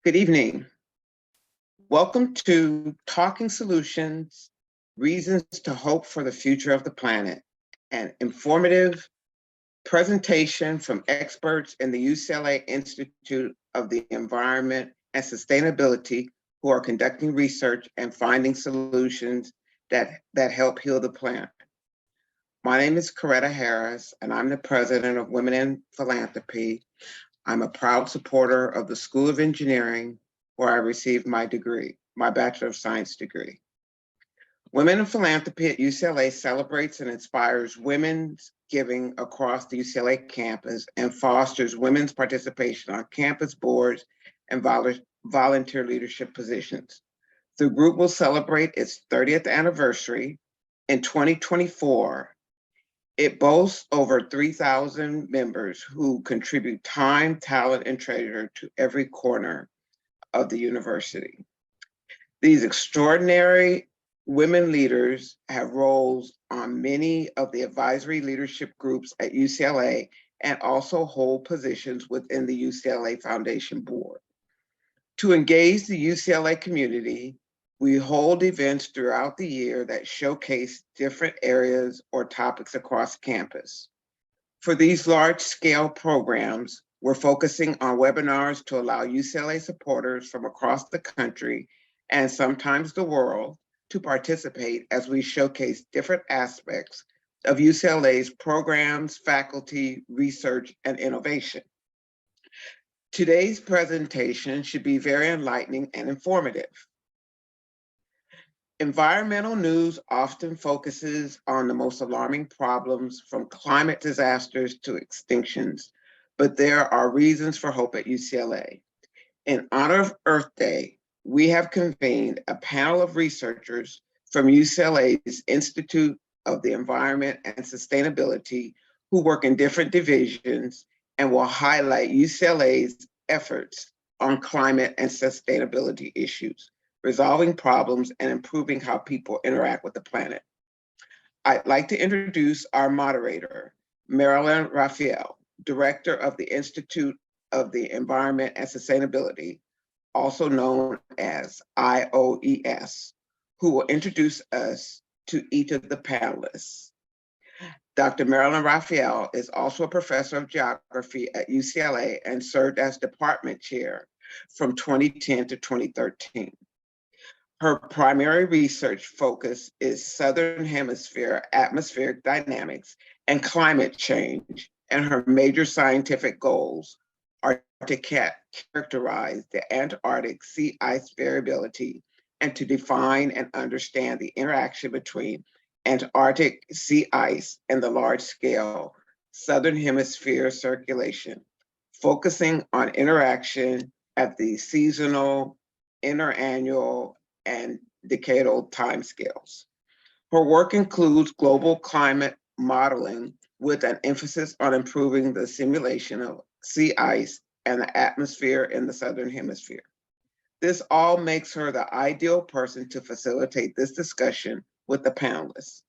Good evening. Welcome to Talking Solutions, Reasons to Hope for the Future of the Planet, an informative presentation from experts in the UCLA Institute of the Environment and Sustainability who are conducting research and finding solutions that help heal the planet. My name is Coretta Harris, and I'm the president of Women in Philanthropy. I'm a proud supporter of the School of Engineering, where I received my degree, my Bachelor of Science degree. Women in Philanthropy at UCLA celebrates and inspires women's giving across the UCLA campus and fosters women's participation on campus boards and volunteer leadership positions. The group will celebrate its 30th anniversary in 2024. It boasts over 3,000 members who contribute time, talent, and treasure to every corner of the university. These extraordinary women leaders have roles on many of the advisory leadership groups at UCLA and also hold positions within the UCLA Foundation Board. To engage the UCLA community, we hold events throughout the year that showcase different areas or topics across campus. For these large-scale programs, we're focusing on webinars to allow UCLA supporters from across the country and sometimes the world to participate as we showcase different aspects of UCLA's programs, faculty, research, and innovation. Today's presentation should be very enlightening and informative. Environmental news often focuses on the most alarming problems, from climate disasters to extinctions, but there are reasons for hope at UCLA. In honor of Earth Day, we have convened a panel of researchers from UCLA's Institute of the Environment and Sustainability who work in different divisions and will highlight UCLA's efforts on climate and sustainability issues, resolving problems, and improving how people interact with the planet. I'd like to introduce our moderator, Marilyn Raphael, Director of the Institute of the Environment and Sustainability, also known as IOES, who will introduce us to each of the panelists. Dr. Marilyn Raphael is also a professor of geography at UCLA and served as department chair from 2010 to 2013. Her primary research focus is Southern Hemisphere atmospheric dynamics and climate change, and her major scientific goals are to characterize the Antarctic sea ice variability and to define and understand the interaction between Antarctic sea ice and the large-scale Southern Hemisphere circulation, focusing on interaction at the seasonal, interannual, and decadal timescales. Her work includes global climate modeling with an emphasis on improving the simulation of sea ice and the atmosphere in the Southern Hemisphere. This all makes her the ideal person to facilitate this discussion with the panelists.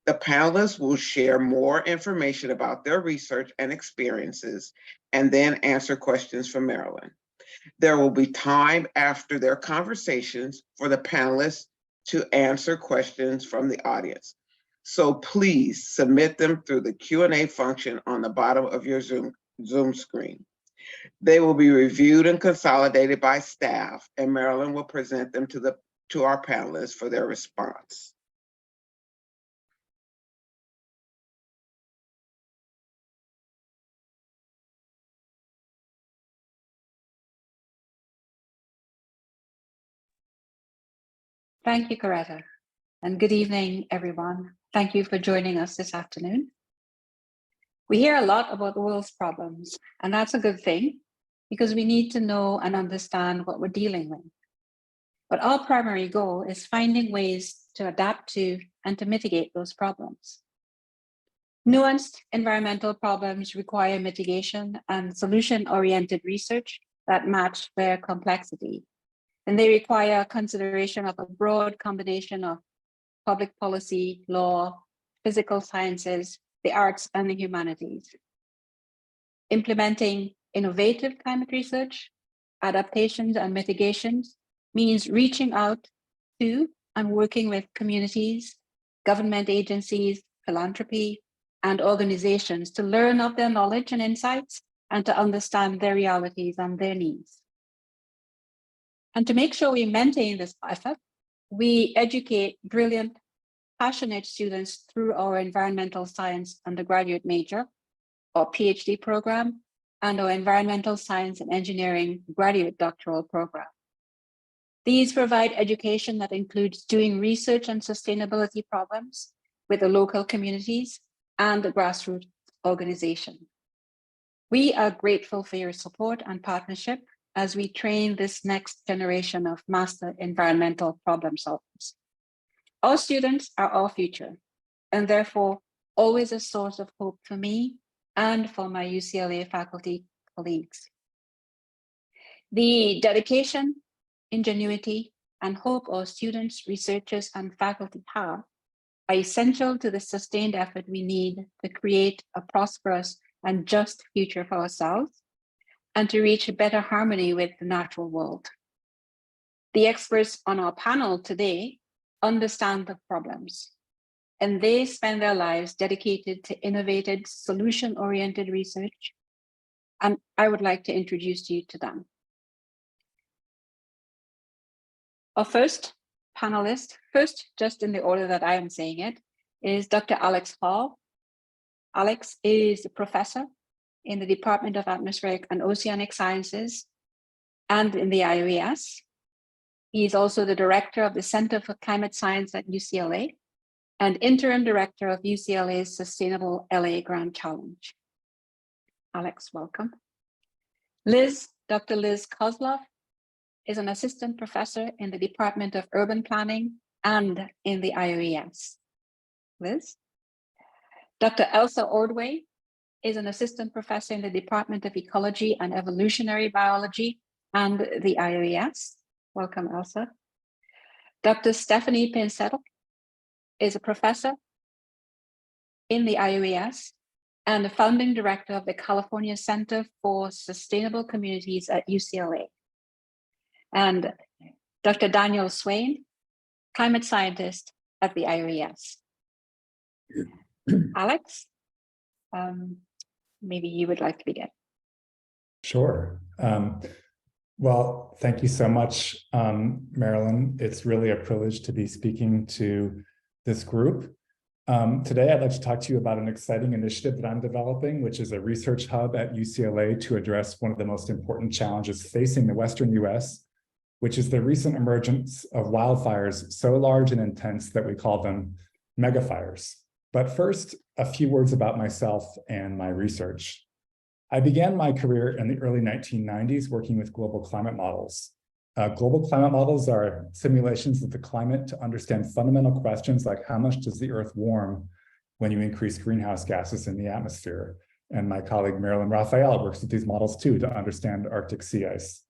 The panelists will share more information about their research and experiences and then answer questions from Marilyn. There will be time after their conversations for the panelists to answer questions from the audience. So please submit them through the Q&A function on the bottom of your Zoom screen. They will be reviewed and consolidated by staff, and Marilyn will present them to our panelists for their response. Thank you, Coretta, and good evening, everyone. Thank you for joining us this afternoon. We hear a lot about the world's problems, and that's a good thing because we need to know and understand what we're dealing with. But our primary goal is finding ways to adapt to and to mitigate those problems. Nuanced environmental problems require mitigation and solution-oriented research that match their complexity. And they require consideration of a broad combination of public policy, law, physical sciences, the arts, and the humanities. Implementing innovative climate research adaptations and mitigations means reaching out to and working with communities, government agencies, philanthropy, and organizations to learn of their knowledge and insights and to understand their realities and their needs. And to make sure we maintain this effort, we educate brilliant, passionate students through our environmental science undergraduate major or PhD program and our environmental science and engineering graduate doctoral program. These provide education that includes doing research on sustainability problems with the local communities and the grassroots organization. We are grateful for your support and partnership as we train this next generation of master environmental problem solvers. Our students are our future, and therefore always a source of hope for me and for my UCLA faculty colleagues. The dedication, ingenuity, and hope our students, researchers, and faculty have are essential to the sustained effort we need to create a prosperous and just future for ourselves and to reach a better harmony with the natural world. The experts on our panel today understand the problems, and they spend their lives dedicated to innovative, solution-oriented research, and I would like to introduce you to them. Our first panelist, first, just in the order that I am saying it, is Dr. Alex Hall. Alex is a professor in the Department of Atmospheric and Oceanic Sciences and in the IOES. He is also the director of the Center for Climate Science at UCLA and interim director of UCLA's Sustainable LA Grand Challenge. Alex, welcome. Dr. Liz Kozlov is an assistant professor in the Department of Urban Planning and in the IOES. Liz? Dr. Elsa Ordway is an assistant professor in the Department of Ecology and Evolutionary Biology and the IOES. Welcome, Elsa. Dr. Stephanie Pinsettle is a professor in the IOES and the founding director of the California Center for Sustainable Communities at UCLA. And Dr. Daniel Swain, climate scientist at the IOES. Alex, maybe you would like to begin. Sure. Well, thank you so much, Marilyn. It's really a privilege to be speaking to this group. Today, I'd like to talk to you about an exciting initiative that I'm developing, which is a research hub at UCLA to address one of the most important challenges facing the Western US, which is the recent emergence of wildfires so large and intense that we call them megafires. But first, a few words about myself and my research. I began my career in the early 1990s working with global climate models. Global climate models are simulations of the climate to understand fundamental questions like how much does the Earth warm when you increase greenhouse gases in the atmosphere? And my colleague Marilyn Raphael works with these models too to understand Arctic sea ice.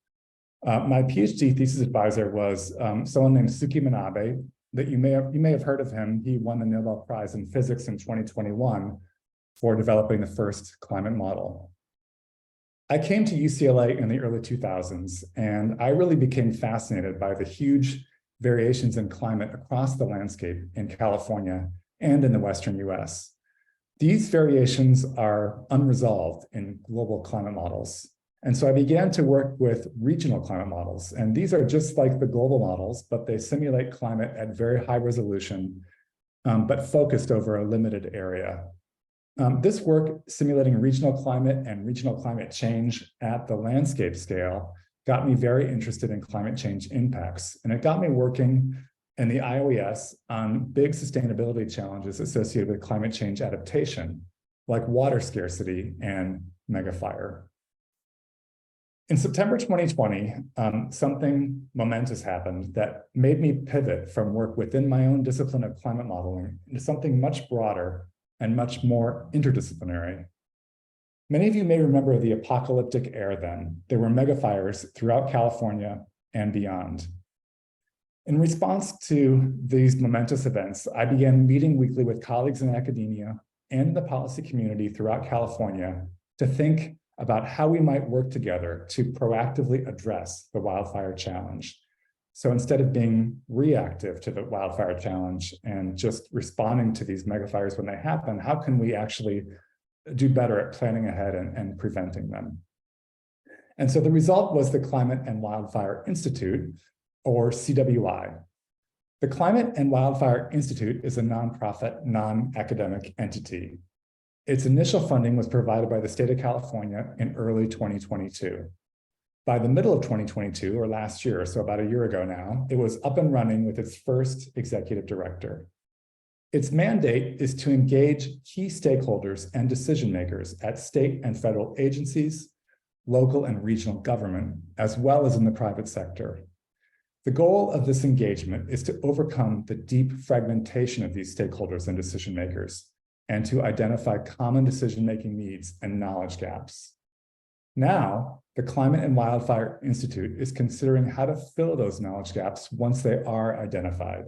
My PhD thesis advisor was someone named Suki Manabe, that you may have heard of him. He won the Nobel Prize in Physics in 2021 for developing the first climate model. I came to UCLA in the early 2000s, and I really became fascinated by the huge variations in climate across the landscape in California and in the Western US. These variations are unresolved in global climate models. And so I began to work with regional climate models. And these are just like the global models, but they simulate climate at very high resolution, but focused over a limited area. This work simulating regional climate and regional climate change at the landscape scale got me very interested in climate change impacts. And it got me working in the IOES on big sustainability challenges associated with climate change adaptation, like water scarcity and megafire. In September 2020, something momentous happened that made me pivot from work within my own discipline of climate modeling into something much broader and much more interdisciplinary. Many of you may remember the apocalyptic era then. There were megafires throughout California and beyond. In response to these momentous events, I began meeting weekly with colleagues in academia and the policy community throughout California to think about how we might work together to proactively address the wildfire challenge. So instead of being reactive to the wildfire challenge and just responding to these megafires when they happen, how can we actually do better at planning ahead and preventing them? And so the result was the Climate and Wildfire Institute, or CWI. The Climate and Wildfire Institute is a nonprofit, non-academic entity. Its initial funding was provided by the state of California in early 2022. By the middle of 2022, or last year, so about a year ago now, it was up and running with its first executive director. Its mandate is to engage key stakeholders and decision makers at state and federal agencies, local and regional government, as well as in the private sector. The goal of this engagement is to overcome the deep fragmentation of these stakeholders and decision makers, and to identify common decision-making needs and knowledge gaps. Now, the Climate and Wildfire Institute is considering how to fill those knowledge gaps once they are identified.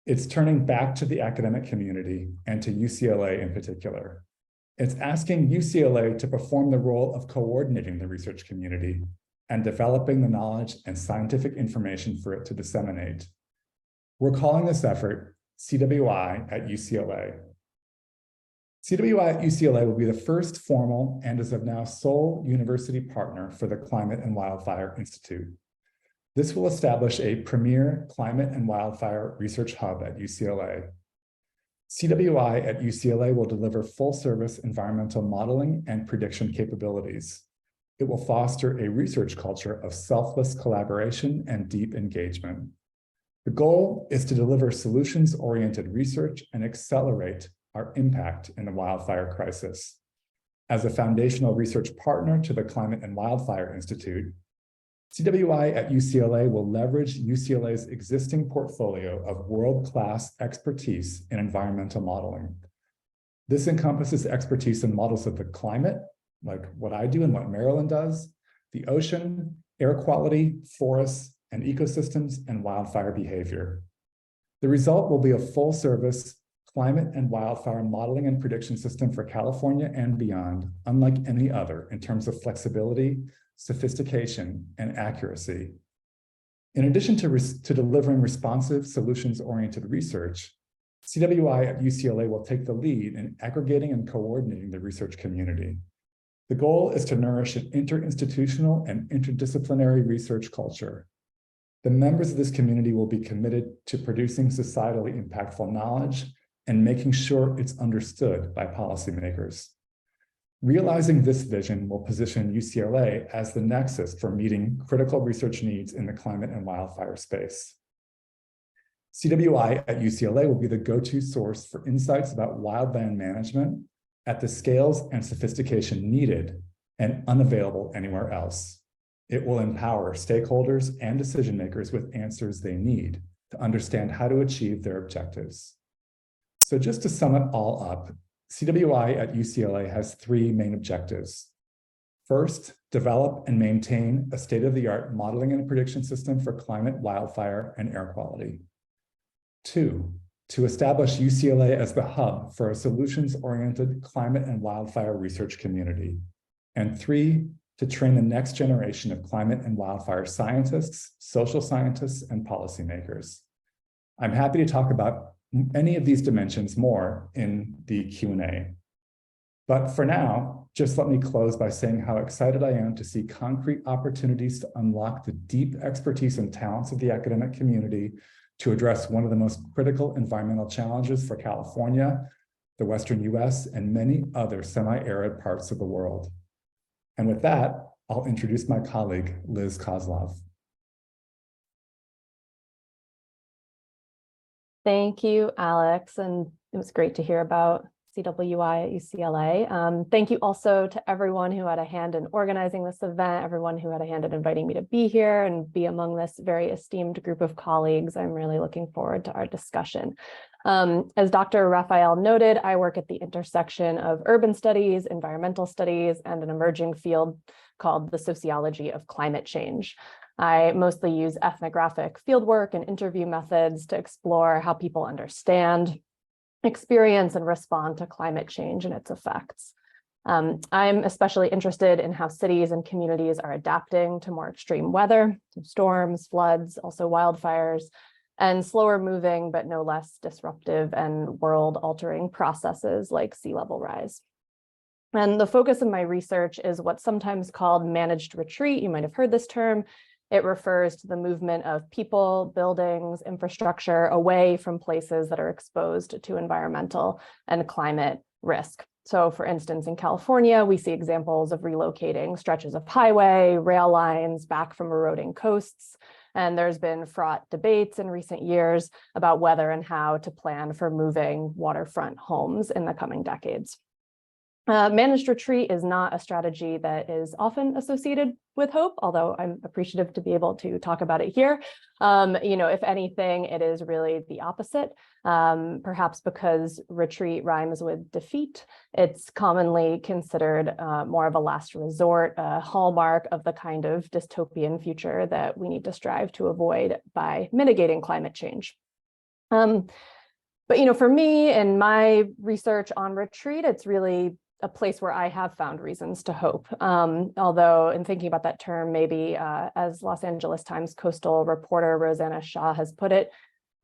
It's turning back to the academic community and to UCLA in particular. It's asking UCLA to perform the role of coordinating the research community and developing the knowledge and scientific information for it to disseminate. We're calling this effort CWI at UCLA. CWI at UCLA will be the first formal and as of now sole university partner for the Climate and Wildfire Institute. This will establish a premier climate and wildfire research hub at UCLA. CWI at UCLA will deliver full-service environmental modeling and prediction capabilities. It will foster a research culture of selfless collaboration and deep engagement. The goal is to deliver solutions-oriented research and accelerate our impact in the wildfire crisis. As a foundational research partner to the Climate and Wildfire Institute, CWI at UCLA will leverage UCLA's existing portfolio of world-class expertise in environmental modeling. This encompasses expertise in models of the climate, like what I do and what Marilyn does, the ocean, air quality, forests, and ecosystems, and wildfire behavior. The result will be a full-service climate and wildfire modeling and prediction system for California and beyond, unlike any other in terms of flexibility, sophistication, and accuracy. In addition to delivering responsive, solutions-oriented research, CWI at UCLA will take the lead in aggregating and coordinating the research community. The goal is to nourish an interinstitutional and interdisciplinary research culture. The members of this community will be committed to producing societally impactful knowledge and making sure it's understood by policymakers. Realizing this vision will position UCLA as the nexus for meeting critical research needs in the climate and wildfire space. CWI at UCLA will be the go-to source for insights about wildland management at the scales and sophistication needed and unavailable anywhere else. It will empower stakeholders and decision makers with answers they need to understand how to achieve their objectives. So just to sum it all up, CWI at UCLA has three main objectives. First, develop and maintain a state-of-the-art modeling and prediction system for climate, wildfire, and air quality. Two, to establish UCLA as the hub for a solutions-oriented climate and wildfire research community. And three, to train the next generation of climate and wildfire scientists, social scientists, and policymakers. I'm happy to talk about any of these dimensions more in the Q&A. But for now, just let me close by saying how excited I am to see concrete opportunities to unlock the deep expertise and talents of the academic community to address one of the most critical environmental challenges for California, the Western US, and many other semi-arid parts of the world. And with that, I'll introduce my colleague, Liz Kozlov. Thank you, Alex. And it was great to hear about CWI at UCLA. Thank you also to everyone who had a hand in organizing this event, everyone who had a hand in inviting me to be here and be among this very esteemed group of colleagues. I'm really looking forward to our discussion. As Dr. Raphael noted, I work at the intersection of urban studies, environmental studies, and an emerging field called the sociology of climate change. I mostly use ethnographic fieldwork and interview methods to explore how people understand, experience, and respond to climate change and its effects. I'm especially interested in how cities and communities are adapting to more extreme weather, storms, floods, also wildfires, and slower moving, but no less disruptive and world-altering processes like sea level rise. And the focus of my research is what's sometimes called managed retreat. You might have heard this term. It refers to the movement of people, buildings, infrastructure away from places that are exposed to environmental and climate risk. So for instance, in California, we see examples of relocating stretches of highway, rail lines back from eroding coasts. And there's been fraught debates in recent years about whether and how to plan for moving waterfront homes in the coming decades. Managed retreat is not a strategy that is often associated with hope, although I'm appreciative to be able to talk about it here. If anything, it is really the opposite, perhaps because retreat rhymes with defeat. It's commonly considered more of a last resort, a hallmark of the kind of dystopian future that we need to strive to avoid by mitigating climate change. But for me and my research on retreat, it's really a place where I have found reasons to hope. Although in thinking about that term, maybe as Los Angeles Times coastal reporter Rosanna Shaw has put it,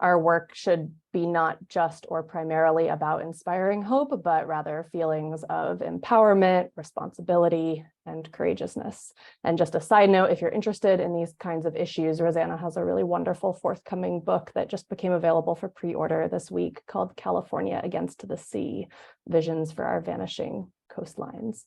our work should be not just or primarily about inspiring hope, but rather feelings of empowerment, responsibility, and courageousness. And just a side note, if you're interested in these kinds of issues, Rosanna has a really wonderful forthcoming book that just became available for pre-order this week called California Against the Sea, Visions for Our Vanishing Coastlines.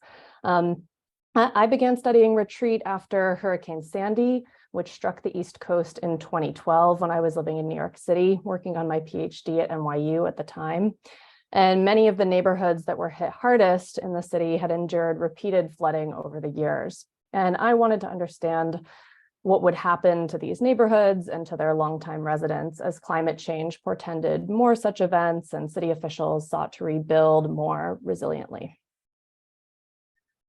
I began studying retreat after Hurricane Sandy, which struck the East Coast in 2012 when I was living in New York City, working on my PhD at NYU at the time. And many of the neighborhoods that were hit hardest in the city had endured repeated flooding over the years. And I wanted to understand what would happen to these neighborhoods and to their longtime residents as climate change portended more such events and city officials sought to rebuild more resiliently.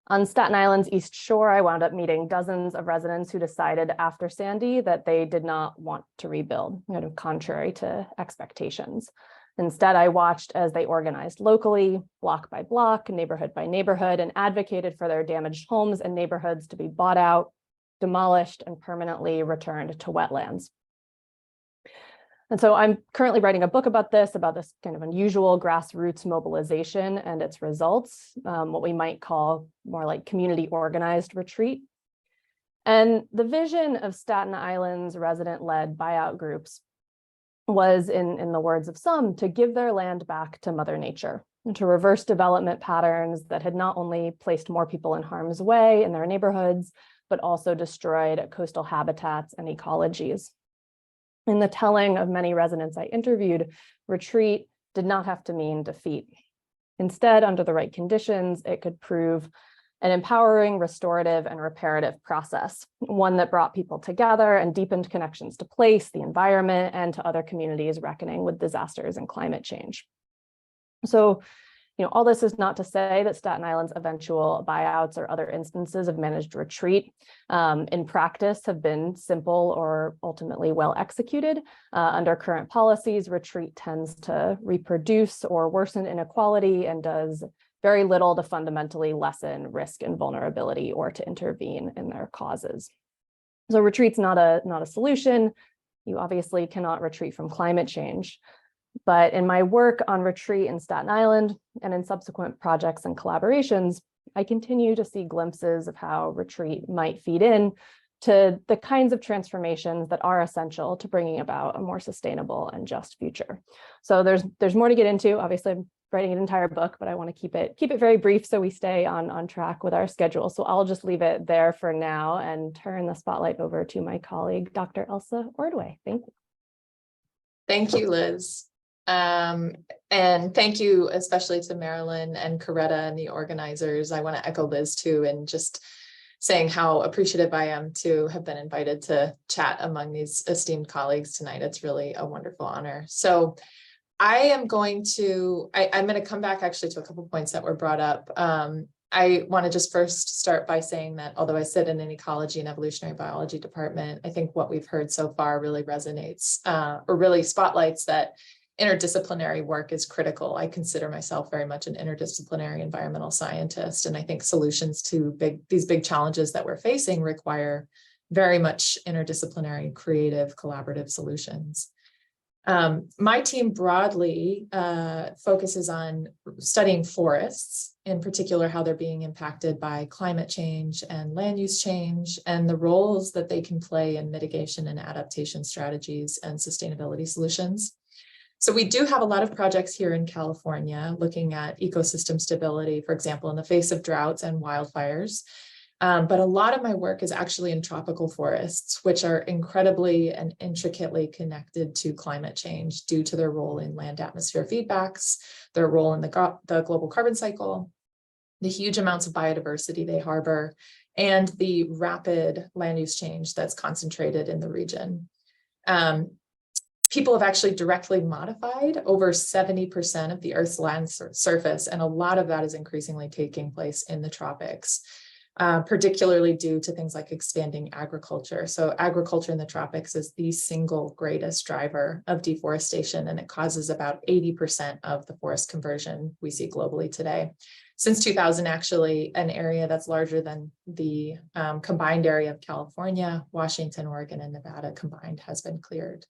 On Staten Island's East Shore, I wound up meeting dozens of residents who decided after Sandy that they did not want to rebuild, contrary to expectations. Instead, I watched as they organized locally, block by block, neighborhood by neighborhood, and advocated for their damaged homes and neighborhoods to be bought out, demolished, and permanently returned to wetlands. And so I'm currently writing a book about this kind of unusual grassroots mobilization and its results, what we might call more like community organized retreat. And the vision of Staten Island's resident-led buyout groups was, in the words of some, to give their land back to Mother Nature and to reverse development patterns that had not only placed more people in harm's way in their neighborhoods, but also destroyed coastal habitats and ecologies. In the telling of many residents I interviewed, retreat did not have to mean defeat. Instead, under the right conditions, it could prove an empowering, restorative, and reparative process, one that brought people together and deepened connections to place, the environment, and to other communities reckoning with disasters and climate change. So, all this is not to say that Staten Island's eventual buyouts or other instances of managed retreat in practice have been simple or ultimately well executed. Under current policies, retreat tends to reproduce or worsen inequality and does very little to fundamentally lessen risk and vulnerability or to intervene in their causes. So retreat's not a solution. You obviously cannot retreat from climate change. But in my work on retreat in Staten Island and in subsequent projects and collaborations, I continue to see glimpses of how retreat might feed in to the kinds of transformations that are essential to bringing about a more sustainable and just future. So there's more to get into. Obviously, I'm writing an entire book, but I want to keep it very brief so we stay on track with our schedule. So I'll just leave it there for now and turn the spotlight over to my colleague, Dr. Elsa Ordway. Thank you. Thank you, Liz. And thank you especially to Marilyn and Coretta and the organizers. I want to echo Liz too, and just saying how appreciative I am to have been invited to chat among these esteemed colleagues tonight. It's really a wonderful honor. So I'm going to come back actually to a couple points that were brought up. I want to just first start by saying that although I sit in an ecology and evolutionary biology department, I think what we've heard so far really resonates or really spotlights that interdisciplinary work is critical. I consider myself very much an interdisciplinary environmental scientist, and I think solutions to these big challenges that we're facing require very much interdisciplinary, creative, collaborative solutions. My team broadly focuses on studying forests, in particular how they're being impacted by climate change and land use change, and the roles that they can play in mitigation and adaptation strategies and sustainability solutions. So we do have a lot of projects here in California looking at ecosystem stability, for example, in the face of droughts and wildfires. But a lot of my work is actually in tropical forests, which are incredibly and intricately connected to climate change due to their role in land-atmosphere feedbacks, their role in the global carbon cycle, the huge amounts of biodiversity they harbor, and the rapid land use change that's concentrated in the region. People have actually directly modified over 70% of the Earth's land surface, and a lot of that is increasingly taking place in the tropics. Particularly due to things like expanding agriculture. So agriculture in the tropics is the single greatest driver of deforestation, and it causes about 80% of the forest conversion we see globally today. Since 2000, actually, an area that's larger than the combined area of California, Washington, Oregon, and Nevada combined has been cleared.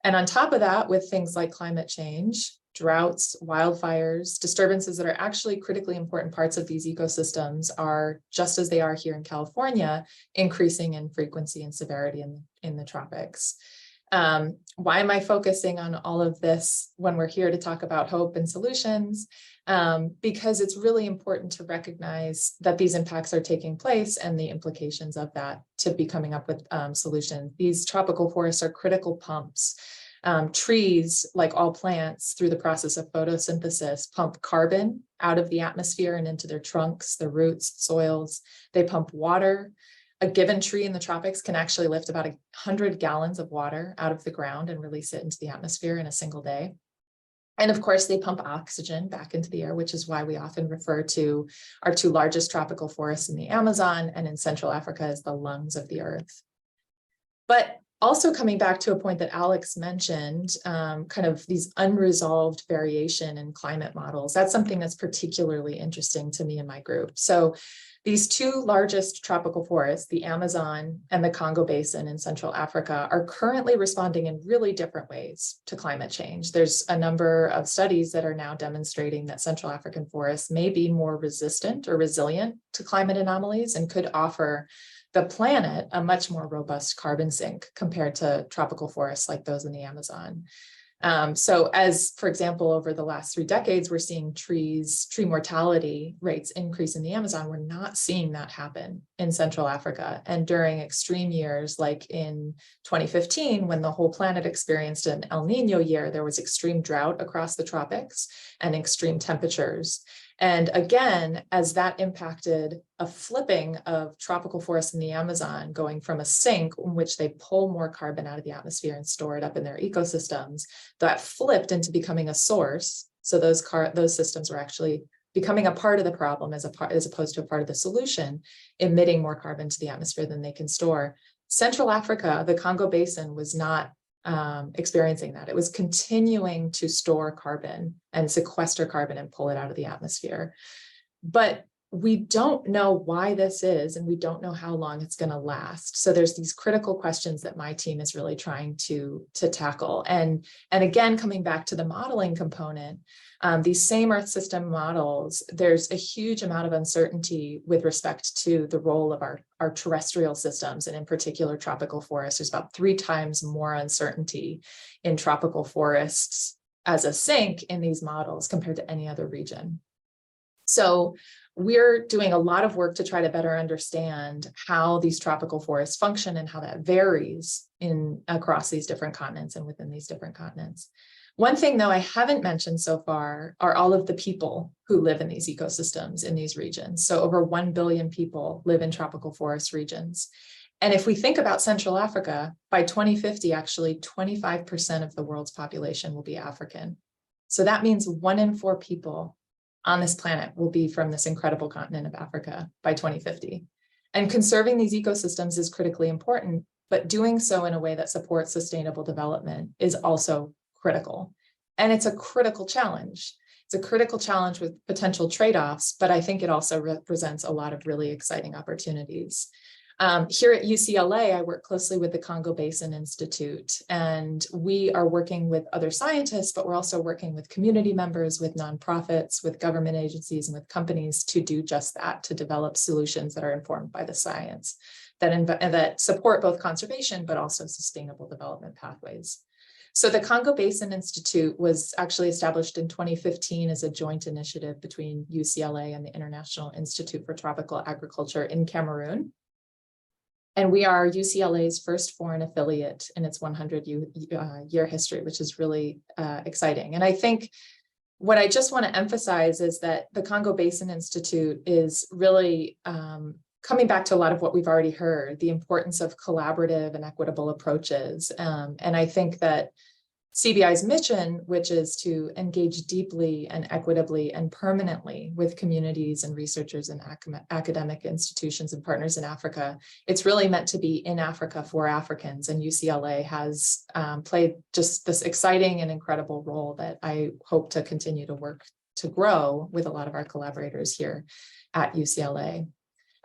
And on top of that, with things like climate change, droughts, wildfires, disturbances that are actually critically important parts of these ecosystems are, just as they are here in California, increasing in frequency and severity in the tropics. Why am I focusing on all of this when we're here to talk about hope and solutions? Because it's really important to recognize that these impacts are taking place and the implications of that to be coming up with solutions. These tropical forests are critical pumps. Trees, like all plants, through the process of photosynthesis, pump carbon out of the atmosphere and into their trunks, their roots, soils. They pump water. A given tree in the tropics can actually lift about 100 gallons of water out of the ground and release it into the atmosphere in a single day. And of course, they pump oxygen back into the air, which is why we often refer to our two largest tropical forests in the Amazon and in Central Africa as the lungs of the earth. But also coming back to a point that Alex mentioned, kind of these unresolved variation in climate models, that's something that's particularly interesting to me and my group. So these two largest tropical forests, the Amazon and the Congo Basin in Central Africa, are currently responding in really different ways to climate change. There's a number of studies that are now demonstrating that Central African forests may be more resistant or resilient to climate anomalies and could offer the planet a much more robust carbon sink compared to tropical forests like those in the Amazon. So as, for example, over the last 3 decades, we're seeing tree mortality rates increase in the Amazon. We're not seeing that happen in Central Africa. And during extreme years, like in 2015, when the whole planet experienced an El Nino year, there was extreme drought across the tropics and extreme temperatures. And again, as that impacted a flipping of tropical forests in the Amazon, going from a sink in which they pull more carbon out of the atmosphere and store it up in their ecosystems, that flipped into becoming a source. So those systems were actually becoming a part of the problem as opposed to a part of the solution, emitting more carbon to the atmosphere than they can store. Central Africa, the Congo Basin, was not experiencing that. It was continuing to store carbon and sequester carbon and pull it out of the atmosphere. But we don't know why this is, and we don't know how long it's going to last. So there's these critical questions that my team is really trying to tackle. And again, coming back to the modeling component, these same Earth system models, there's a huge amount of uncertainty with respect to the role of our terrestrial systems, and in particular tropical forests. There's about 3 times more uncertainty in tropical forests as a sink in these models compared to any other region. So we're doing a lot of work to try to better understand how these tropical forests function and how that varies across these different continents and within these different continents. One thing, though, I haven't mentioned so far are all of the people who live in these ecosystems in these regions. So over 1 billion people live in tropical forest regions. And if we think about Central Africa, by 2050, actually 25% of the world's population will be African. So that means 1 in 4 people on this planet will be from this incredible continent of Africa by 2050. And conserving these ecosystems is critically important, but doing so in a way that supports sustainable development is also critical. And it's a critical challenge. It's a critical challenge with potential trade-offs, but I think it also represents a lot of really exciting opportunities. Here at UCLA, I work closely with the Congo Basin Institute, and we are working with other scientists, but we're also working with community members, with nonprofits, with government agencies, and with companies to do just that, to develop solutions that are informed by the science, that support both conservation, but also sustainable development pathways. So the Congo Basin Institute was actually established in 2015 as a joint initiative between UCLA and the International Institute for Tropical Agriculture in Cameroon. And we are UCLA's first foreign affiliate in its 100-year history, which is really exciting. And I think what I just want to emphasize is that the Congo Basin Institute is really coming back to a lot of what we've already heard, the importance of collaborative and equitable approaches. And I think that CBI's mission, which is to engage deeply and equitably and permanently with communities and researchers and academic institutions and partners in Africa, it's really meant to be in Africa for Africans. And UCLA has played just this exciting and incredible role that I hope to continue to work to grow with a lot of our collaborators here at UCLA.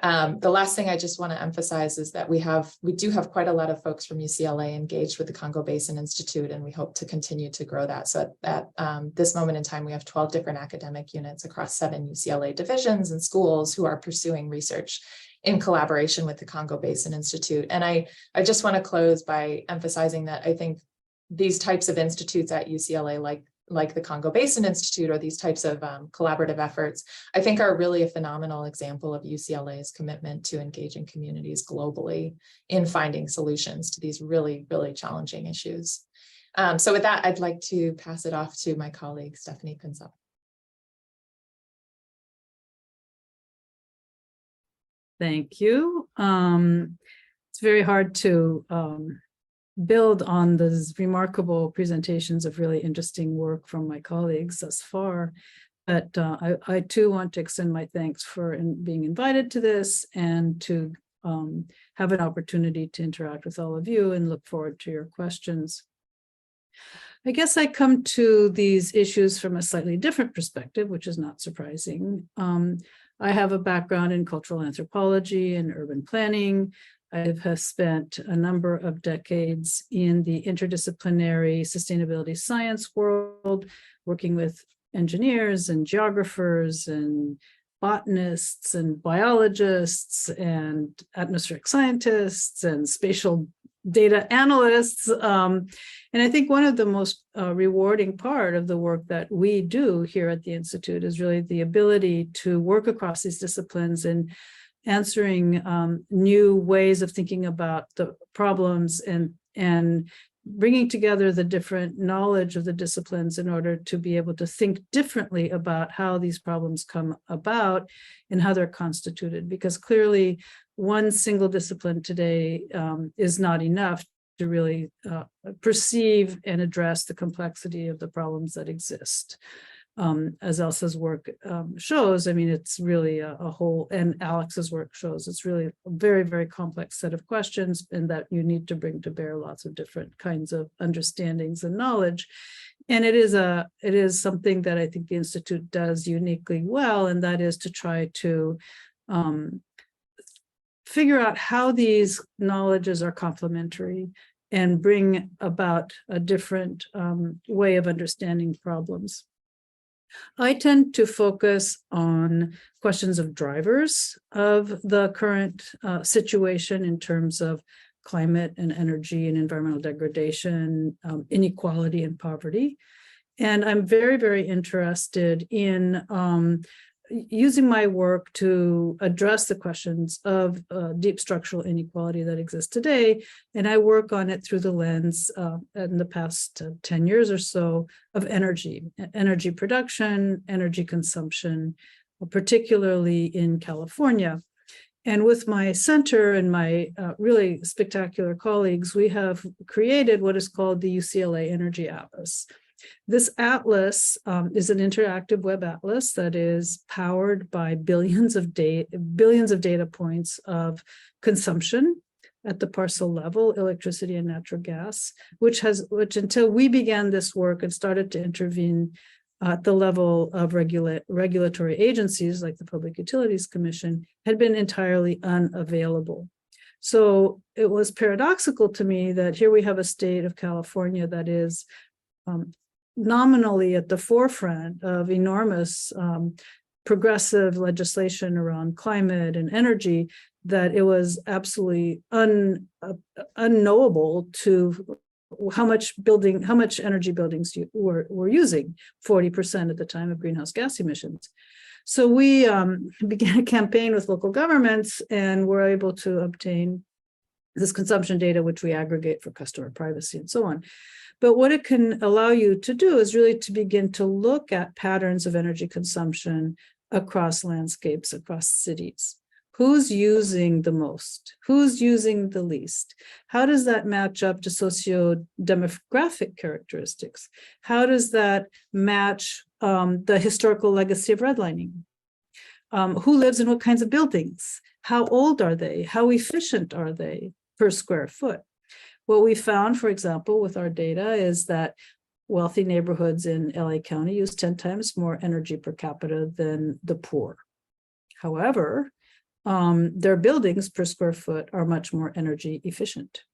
The last thing I just want to emphasize is that we do have quite a lot of folks from UCLA engaged with the Congo Basin Institute, and we hope to continue to grow that. So at this moment in time, we have 12 different academic units across 7 UCLA divisions and schools who are pursuing research in collaboration with the Congo Basin Institute. And I just want to close by emphasizing that I think these types of institutes at UCLA, like the Congo Basin Institute, or these types of collaborative efforts, I think are really a phenomenal example of UCLA's commitment to engaging communities globally in finding solutions to these really, really challenging issues. So with that, I'd like to pass it off to my colleague, Stephanie Pinzell. Thank you. It's very hard to build on those remarkable presentations of really interesting work from my colleagues thus far. But I too want to extend my thanks for being invited to this and to have an opportunity to interact with all of you, and look forward to your questions. I guess I come to these issues from a slightly different perspective, which is not surprising. I have a background in cultural anthropology and urban planning. I have spent a number of decades in the interdisciplinary sustainability science world, working with engineers and geographers and botanists and biologists and atmospheric scientists and spatial data analysts. And I think one of the most rewarding part of the work that we do here at the Institute is really the ability to work across these disciplines and answering new ways of thinking about the problems and bringing together the different knowledge of the disciplines in order to be able to think differently about how these problems come about and how they're constituted. Because clearly one single discipline today is not enough to really perceive and address the complexity of the problems that exist. As Elsa's work shows, I mean, it's really a whole, and Alex's work shows, it's really a very, very complex set of questions, and that you need to bring to bear lots of different kinds of understandings and knowledge. And it is something that I think the Institute does uniquely well, and that is to try to figure out how these knowledges are complementary and bring about a different way of understanding problems. I tend to focus on questions of drivers of the current situation in terms of climate and energy and environmental degradation, inequality and poverty. And I'm very, very interested in using my work to address the questions of deep structural inequality that exists today. And I work on it through the lens in the past 10 years or so of energy production, energy consumption, particularly in California. And with my center and my really spectacular colleagues, we have created what is called the UCLA Energy Atlas. This atlas is an interactive web atlas that is powered by billions of data points of consumption at the parcel level, electricity and natural gas, which until we began this work and started to intervene at the level of regulatory agencies like the Public Utilities Commission, had been entirely unavailable. So it was paradoxical to me that here we have a state of California that is nominally at the forefront of enormous progressive legislation around climate and energy, that it was absolutely unknowable to how much energy buildings were using, 40% at the time of greenhouse gas emissions. So we began a campaign with local governments and were able to obtain this consumption data, which we aggregate for customer privacy and so on. But what it can allow you to do is really to begin to look at patterns of energy consumption across landscapes, across cities. Who's using the most? Who's using the least? How does that match up to socio-demographic characteristics? How does that match the historical legacy of redlining? Who lives in what kinds of buildings? How old are they? How efficient are they per square foot? What we found, for example, with our data is that wealthy neighborhoods in LA County use 10 times more energy per capita than the poor. However, their buildings per square foot are much more energy efficient.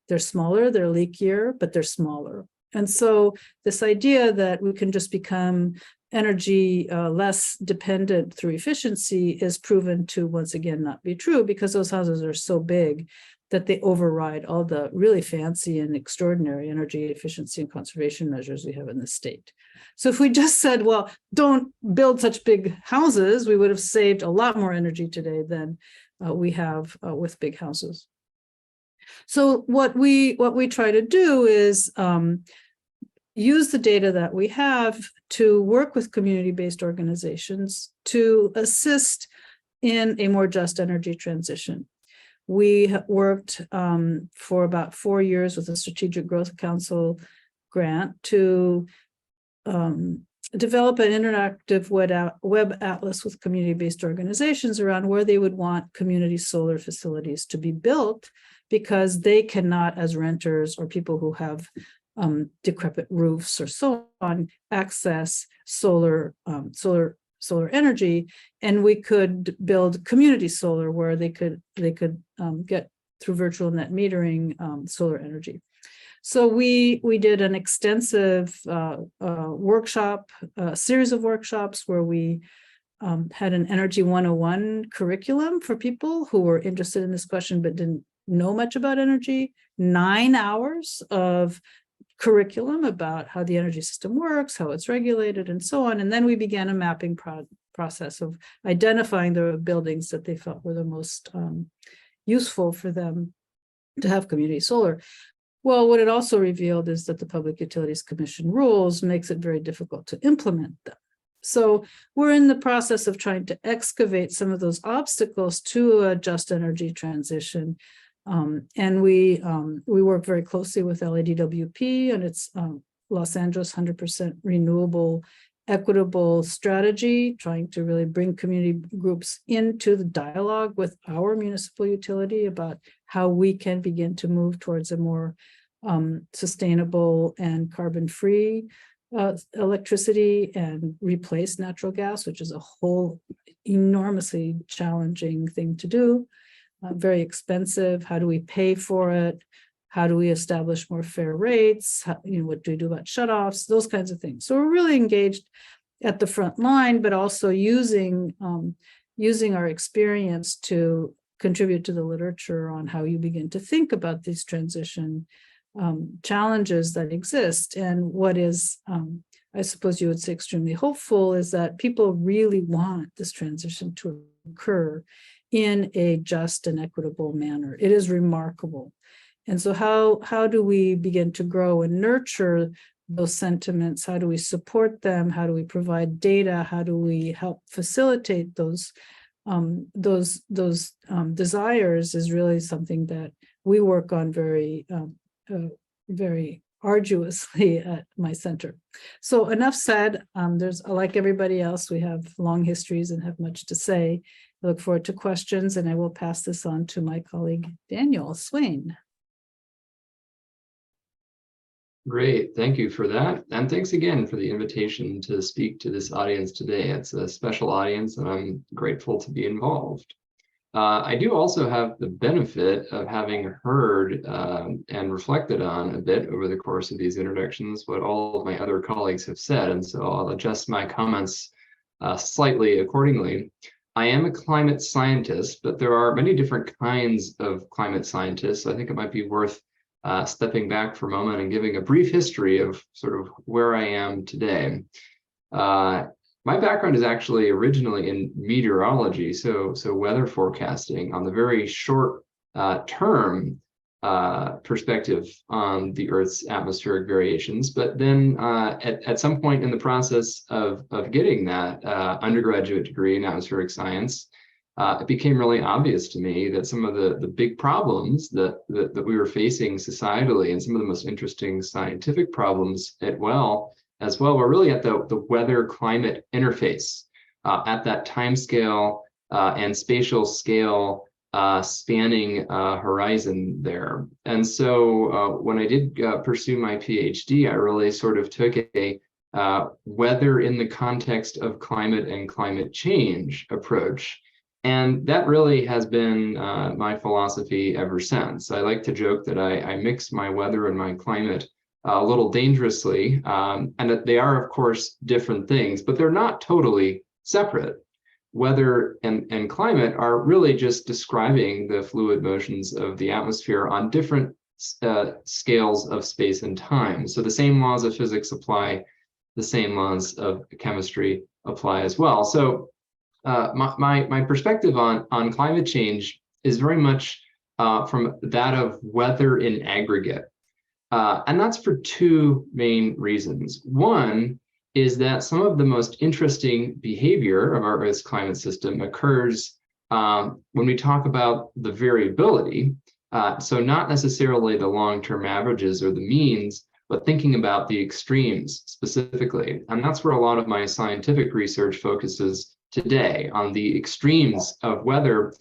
They're smaller, they're leakier, but they're smaller. And so this idea that we can just become energy less dependent through efficiency is proven to once again not be true, because those houses are so big that they override all the really fancy and extraordinary energy efficiency and conservation measures we have in the state. So if we just said, well, don't build such big houses, we would have saved a lot more energy today than we have with big houses. So what we try to do is use the data that we have to work with community-based organizations to assist in a more just energy transition. We worked for about 4 years with a Strategic Growth Council grant to develop an interactive web atlas with community-based organizations around where they would want community solar facilities to be built, because they cannot, as renters or people who have decrepit roofs or so on, access solar energy, and we could build community solar where they could get through virtual net metering solar energy. So we did an extensive series of workshops where we had an Energy 101 curriculum for people who were interested in this question but didn't know much about energy. 9 hours of curriculum about how the energy system works, how it's regulated, and so on. And then we began a mapping process of identifying the buildings that they felt were the most useful for them to have community solar. Well, what it also revealed is that the Public Utilities Commission rules makes it very difficult to implement them. So we're in the process of trying to excavate some of those obstacles to a just energy transition. And we work very closely with LADWP and its Los Angeles 100% renewable equitable strategy, trying to really bring community groups into the dialogue with our municipal utility about how we can begin to move towards a more sustainable and carbon-free electricity and replace natural gas, which is a whole enormously challenging thing to do. Very expensive. How do we pay for it? How do we establish more fair rates? What do we do about shutoffs? Those kinds of things. So we're really engaged at the front line, but also using our experience to contribute to the literature on how you begin to think about these transition challenges that exist. And what is, I suppose you would say, extremely hopeful is that people really want this transition to occur in a just and equitable manner. It is remarkable. And so how do we begin to grow and nurture those sentiments? How do we support them? How do we provide data? How do we help facilitate those desires is really something that we work on very arduously at my center. So enough said. There's, like everybody else, we have long histories and have much to say. I look forward to questions, and I will pass this on to my colleague, Daniel Swain. Great, thank you for that. And thanks again for the invitation to speak to this audience today. It's a special audience and I'm grateful to be involved. I do also have the benefit of having heard and reflected on a bit over the course of these introductions what all of my other colleagues have said, and so I'll adjust my comments slightly accordingly. I am a climate scientist, but there are many different kinds of climate scientists. I think it might be worth stepping back for a moment and giving a brief history of sort of where I am today. My background is actually originally in meteorology, so weather forecasting on the very short term perspective on the Earth's atmospheric variations. But then at some point in the process of getting that undergraduate degree in atmospheric science, it became really obvious to me that some of the big problems that we were facing societally, and some of the most interesting scientific problems as well were really at the weather climate interface, at that time scale and spatial scale spanning horizon there. And so when I did pursue my PhD, I really sort of took a weather in the context of climate and climate change approach. And that really has been my philosophy ever since. I like to joke that I mix my weather and my climate a little dangerously, and that they are, of course, different things, but they're not totally separate. Weather and climate are really just describing the fluid motions of the atmosphere on different scales of space and time. So the same laws of physics apply, the same laws of chemistry apply as well. So my perspective on climate change is very much from that of weather in aggregate. And that's for two main reasons. One is that some of the most interesting behavior of our Earth's climate system occurs when we talk about the variability. So not necessarily the long-term averages or the means, but thinking about the extremes specifically. And that's where a lot of my scientific research focuses today, on the extremes of weather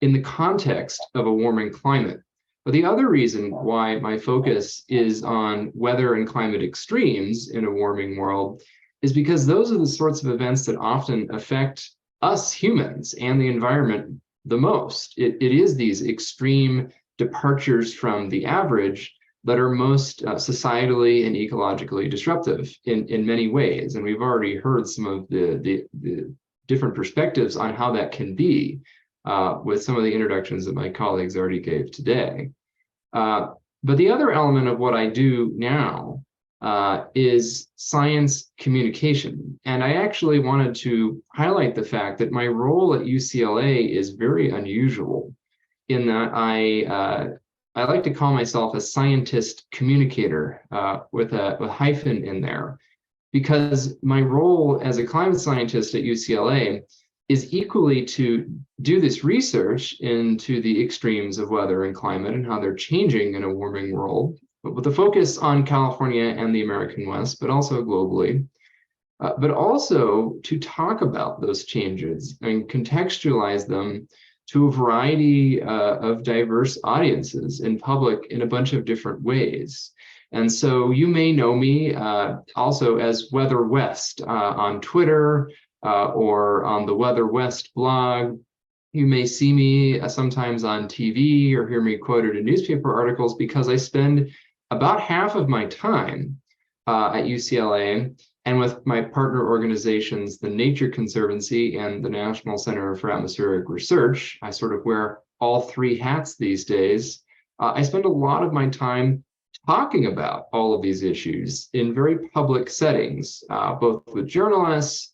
in the context of a warming climate. But the other reason why my focus is on weather and climate extremes in a warming world is because those are the sorts of events that often affect us humans and the environment the most. It is these extreme departures from the average that are most societally and ecologically disruptive in many ways. And we've already heard some of the different perspectives on how that can be with some of the introductions that my colleagues already gave today. But the other element of what I do now is science communication. And I actually wanted to highlight the fact that my role at UCLA is very unusual in that I like to call myself a scientist communicator with a hyphen in there, because my role as a climate scientist at UCLA is equally to do this research into the extremes of weather and climate and how they're changing in a warming world, but with a focus on California and the American West, but also globally, but also to talk about those changes and contextualize them to a variety of diverse audiences in public in a bunch of different ways. And so you may know me also as Weather West on Twitter or on the Weather West blog. You may see me sometimes on TV or hear me quoted in newspaper articles because I spend about half of my time at UCLA and with my partner organizations, the Nature Conservancy and the National Center for Atmospheric Research. I sort of wear all three hats these days. I spend a lot of my time talking about all of these issues in very public settings, both with journalists,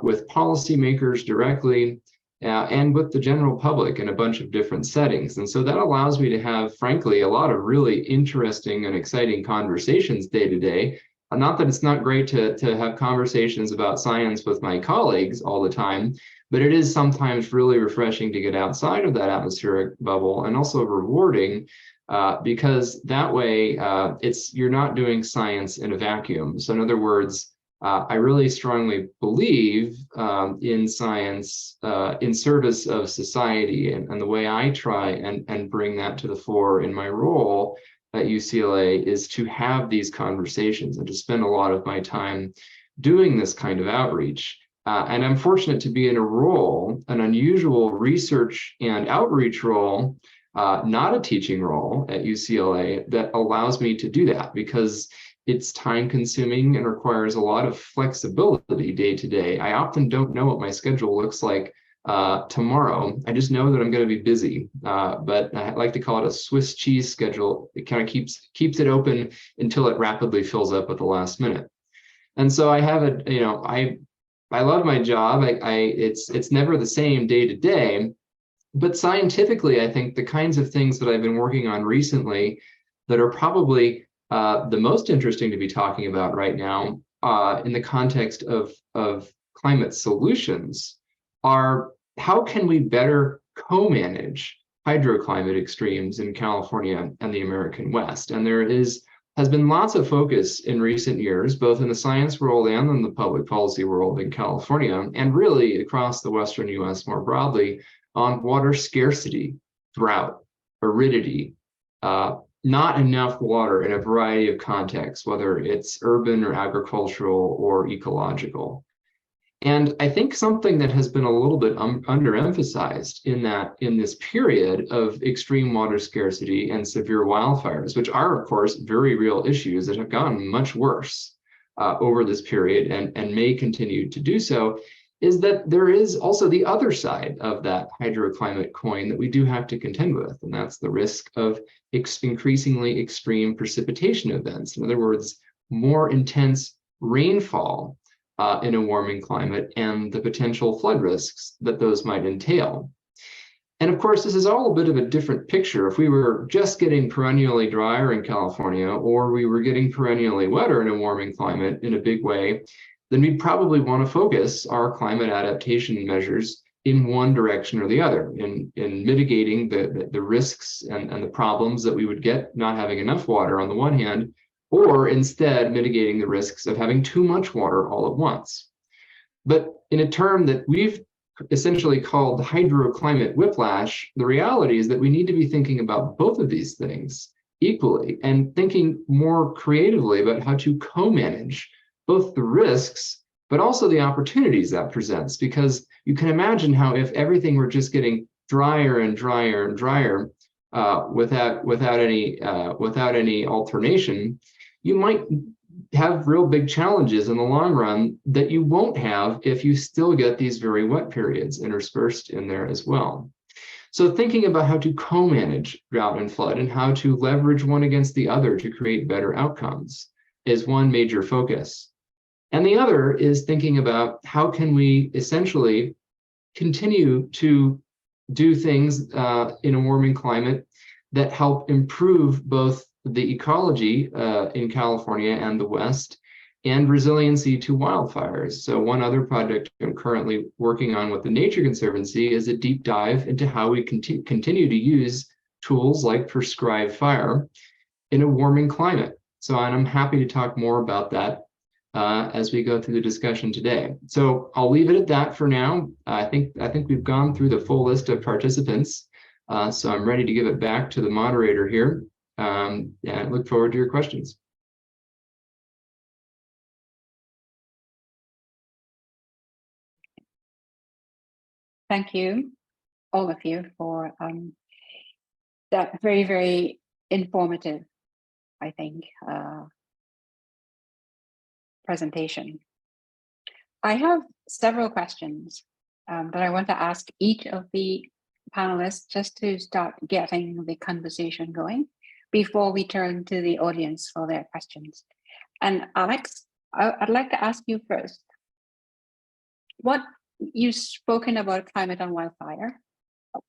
with policymakers directly, and with the general public in a bunch of different settings. And so that allows me to have, frankly, a lot of really interesting and exciting conversations day to day. Not that it's not great to have conversations about science with my colleagues all the time, but it is sometimes really refreshing to get outside of that atmospheric bubble, and also rewarding because that way you're not doing science in a vacuum. So in other words, I really strongly believe in science in service of society, and the way I try and bring that to the fore in my role at UCLA is to have these conversations and to spend a lot of my time doing this kind of outreach. And I'm fortunate to be in a role, an unusual research and outreach role, not a teaching role at UCLA, that allows me to do that, because it's time consuming and requires a lot of flexibility day to day. I often don't know what my schedule looks like tomorrow. I just know that I'm going to be busy, but I like to call it a Swiss cheese schedule. It kind of keeps it open until it rapidly fills up at the last minute. And so I have I love my job. It's never the same day to day, but scientifically, I think the kinds of things that I've been working on recently that are probably the most interesting to be talking about right now in the context of climate solutions are how can we better co-manage hydroclimate extremes in California and the American West. And there has been lots of focus in recent years, both in the science world and in the public policy world in California, and really across the Western US more broadly, on water scarcity, drought, aridity, not enough water in a variety of contexts, whether it's urban or agricultural or ecological. And I think something that has been a little bit underemphasized in this period of extreme water scarcity and severe wildfires, which are, of course, very real issues that have gotten much worse over this period and may continue to do so, is that there is also the other side of that hydroclimate coin that we do have to contend with, and that's the risk of increasingly extreme precipitation events. In other words, more intense rainfall in a warming climate and the potential flood risks that those might entail. And of course, this is all a bit of a different picture. If we were just getting perennially drier in California, or we were getting perennially wetter in a warming climate in a big way, then we'd probably want to focus our climate adaptation measures in one direction or the other, in mitigating the risks and the problems that we would get not having enough water on the one hand, or instead mitigating the risks of having too much water all at once. But in a term that we've essentially called hydroclimate whiplash, the reality is that we need to be thinking about both of these things equally and thinking more creatively about how to co-manage both the risks, but also the opportunities that presents. Because you can imagine how if everything were just getting drier and drier and drier without any alternation, you might have real big challenges in the long run that you won't have if you still get these very wet periods interspersed in there as well. So thinking about how to co-manage drought and flood and how to leverage one against the other to create better outcomes is one major focus. And the other is thinking about how can we essentially continue to do things in a warming climate that help improve both the ecology in California and the West and resiliency to wildfires. So one other project I'm currently working on with the Nature Conservancy is a deep dive into how we continue to use tools like prescribed fire in a warming climate. So, and I'm happy to talk more about that as we go through the discussion today. So I'll leave it at that for now. I think we've gone through the full list of participants. So I'm ready to give it back to the moderator here. And I look forward to your questions. Thank you, all of you, for that very, very informative, I think, presentation. I have several questions that I want to ask each of the panelists just to start getting the conversation going before we turn to the audience for their questions. And Alex, I'd like to ask you first. What you've spoken about climate and wildfire.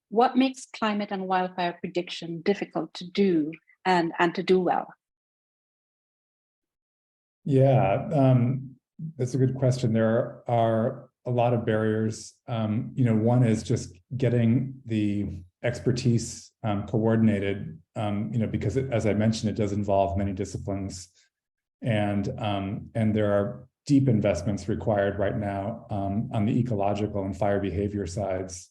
What makes climate and wildfire prediction difficult to do and to do well? Yeah, that's a good question. There are a lot of barriers. One is just getting the expertise coordinated, because as I mentioned, it does involve many disciplines, and there are deep investments required right now on the ecological and fire behavior sides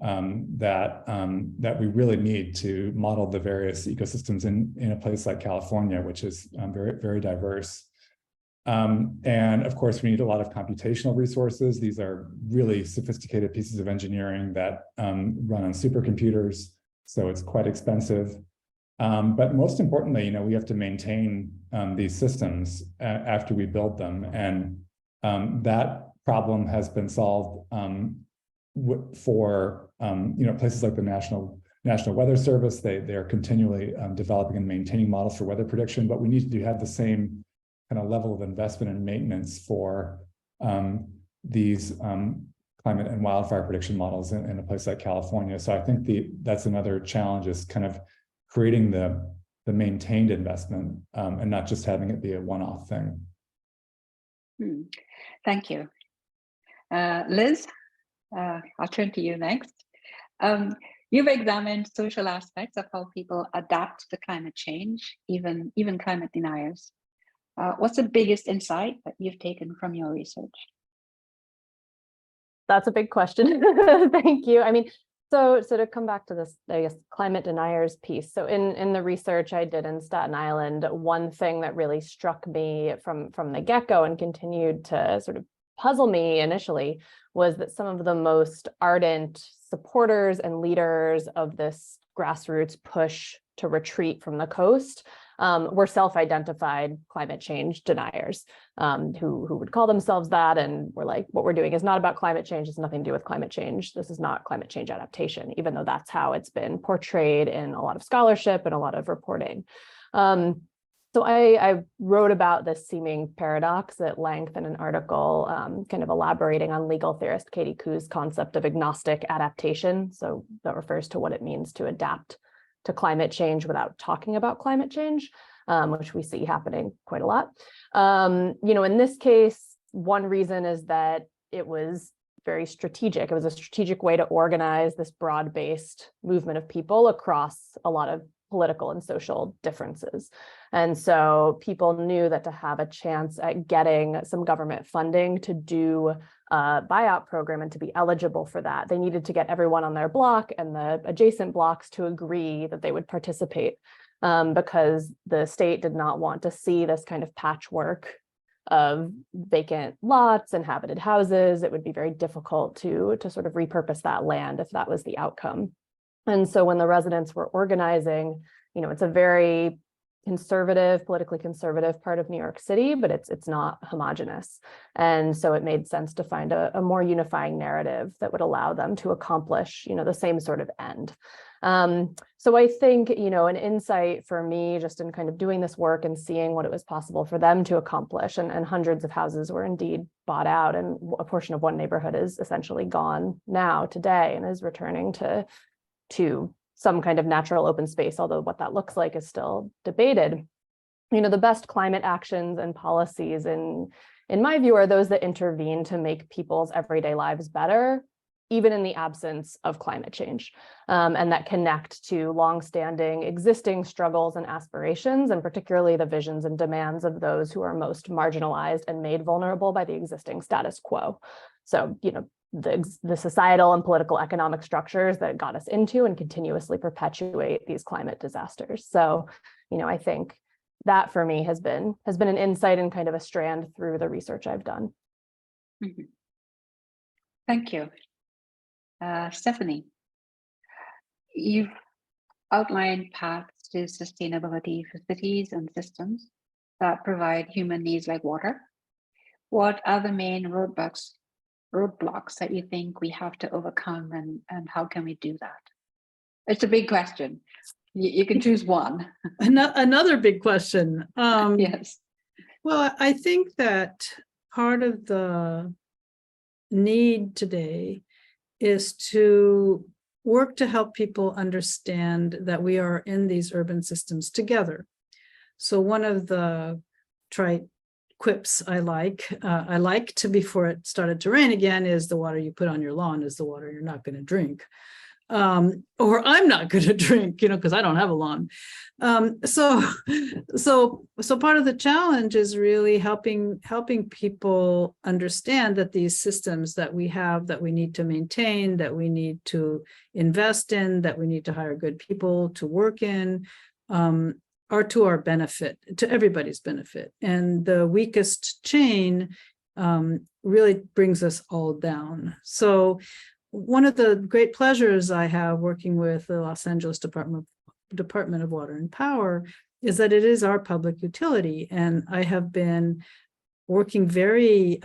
that we really need to model the various ecosystems in a place like California, which is very, very diverse. And of course, we need a lot of computational resources. These are really sophisticated pieces of engineering that run on supercomputers, so it's quite expensive. But most importantly, we have to maintain these systems after we build them, and that problem has been solved for places like the National Weather Service. They are continually developing and maintaining models for weather prediction, but we need to have the same kind of level of investment and maintenance for these climate and wildfire prediction models in a place like California. So I think that's another challenge, is kind of creating the maintained investment and not just having it be a one-off thing. Thank you. Liz, I'll turn to you next. You've examined social aspects of how people adapt to climate change, even climate deniers. What's the biggest insight that you've taken from your research? That's a big question. Thank you. I mean, so to come back to this, I guess, climate deniers piece. So in the research I did in Staten Island, one thing that really struck me from the get-go and continued to sort of puzzle me initially was that some of the most ardent supporters and leaders of this grassroots push to retreat from the coast were self-identified climate change deniers who would call themselves that, and were like, what we're doing is not about climate change. It's nothing to do with climate change. This is not climate change adaptation, even though that's how it's been portrayed in a lot of scholarship and a lot of reporting. So I wrote about this seeming paradox at length in an article kind of elaborating on legal theorist Katie Ku's concept of agnostic adaptation. So that refers to what it means to adapt to climate change without talking about climate change, which we see happening quite a lot. In this case, one reason is that it was very strategic. It was a strategic way to organize this broad-based movement of people across a lot of political and social differences. And so people knew that to have a chance at getting some government funding to do a buyout program and to be eligible for that, they needed to get everyone on their block and the adjacent blocks to agree that they would participate, because the state did not want to see this kind of patchwork of vacant lots and habited houses. It would be very difficult to sort of repurpose that land if that was the outcome. And so when the residents were organizing, it's a very conservative, politically conservative part of New York City, but it's not homogenous. And so it made sense to find a more unifying narrative that would allow them to accomplish, the same sort of end. So I think, an insight for me just in kind of doing this work and seeing what it was possible for them to accomplish, and hundreds of houses were indeed bought out, and a portion of one neighborhood is essentially gone now today and is returning to some kind of natural open space, although what that looks like is still debated. The best climate actions and policies in my view are those that intervene to make people's everyday lives better, even in the absence of climate change, and that connect to longstanding existing struggles and aspirations, and particularly the visions and demands of those who are most marginalized and made vulnerable by the existing status quo. So, the societal and political economic structures that got us into and continuously perpetuate these climate disasters. So, I think that for me has been an insight and kind of a strand through the research I've done. Mm-hmm. Thank you. Stephanie, you've outlined paths to sustainability for cities and systems that provide human needs like water. What are the main roadblocks that you think we have to overcome, and how can we do that? It's a big question. You can choose one. Another big question. Yes. Well, I think that part of the need today is to work to help people understand that we are in these urban systems together. So one of the trite quips I like to before it started to rain again is the water you put on your lawn is the water you're not going to drink. or I'm not going to drink, because I don't have a lawn. So part of the challenge is really helping people understand that these systems that we have, that we need to maintain, that we need to invest in, that we need to hire good people to work in, are to our benefit, to everybody's benefit. And the weakest chain really brings us all down. So one of the great pleasures I have working with the Los Angeles Department of Water and Power is that it is our public utility. And I have been working very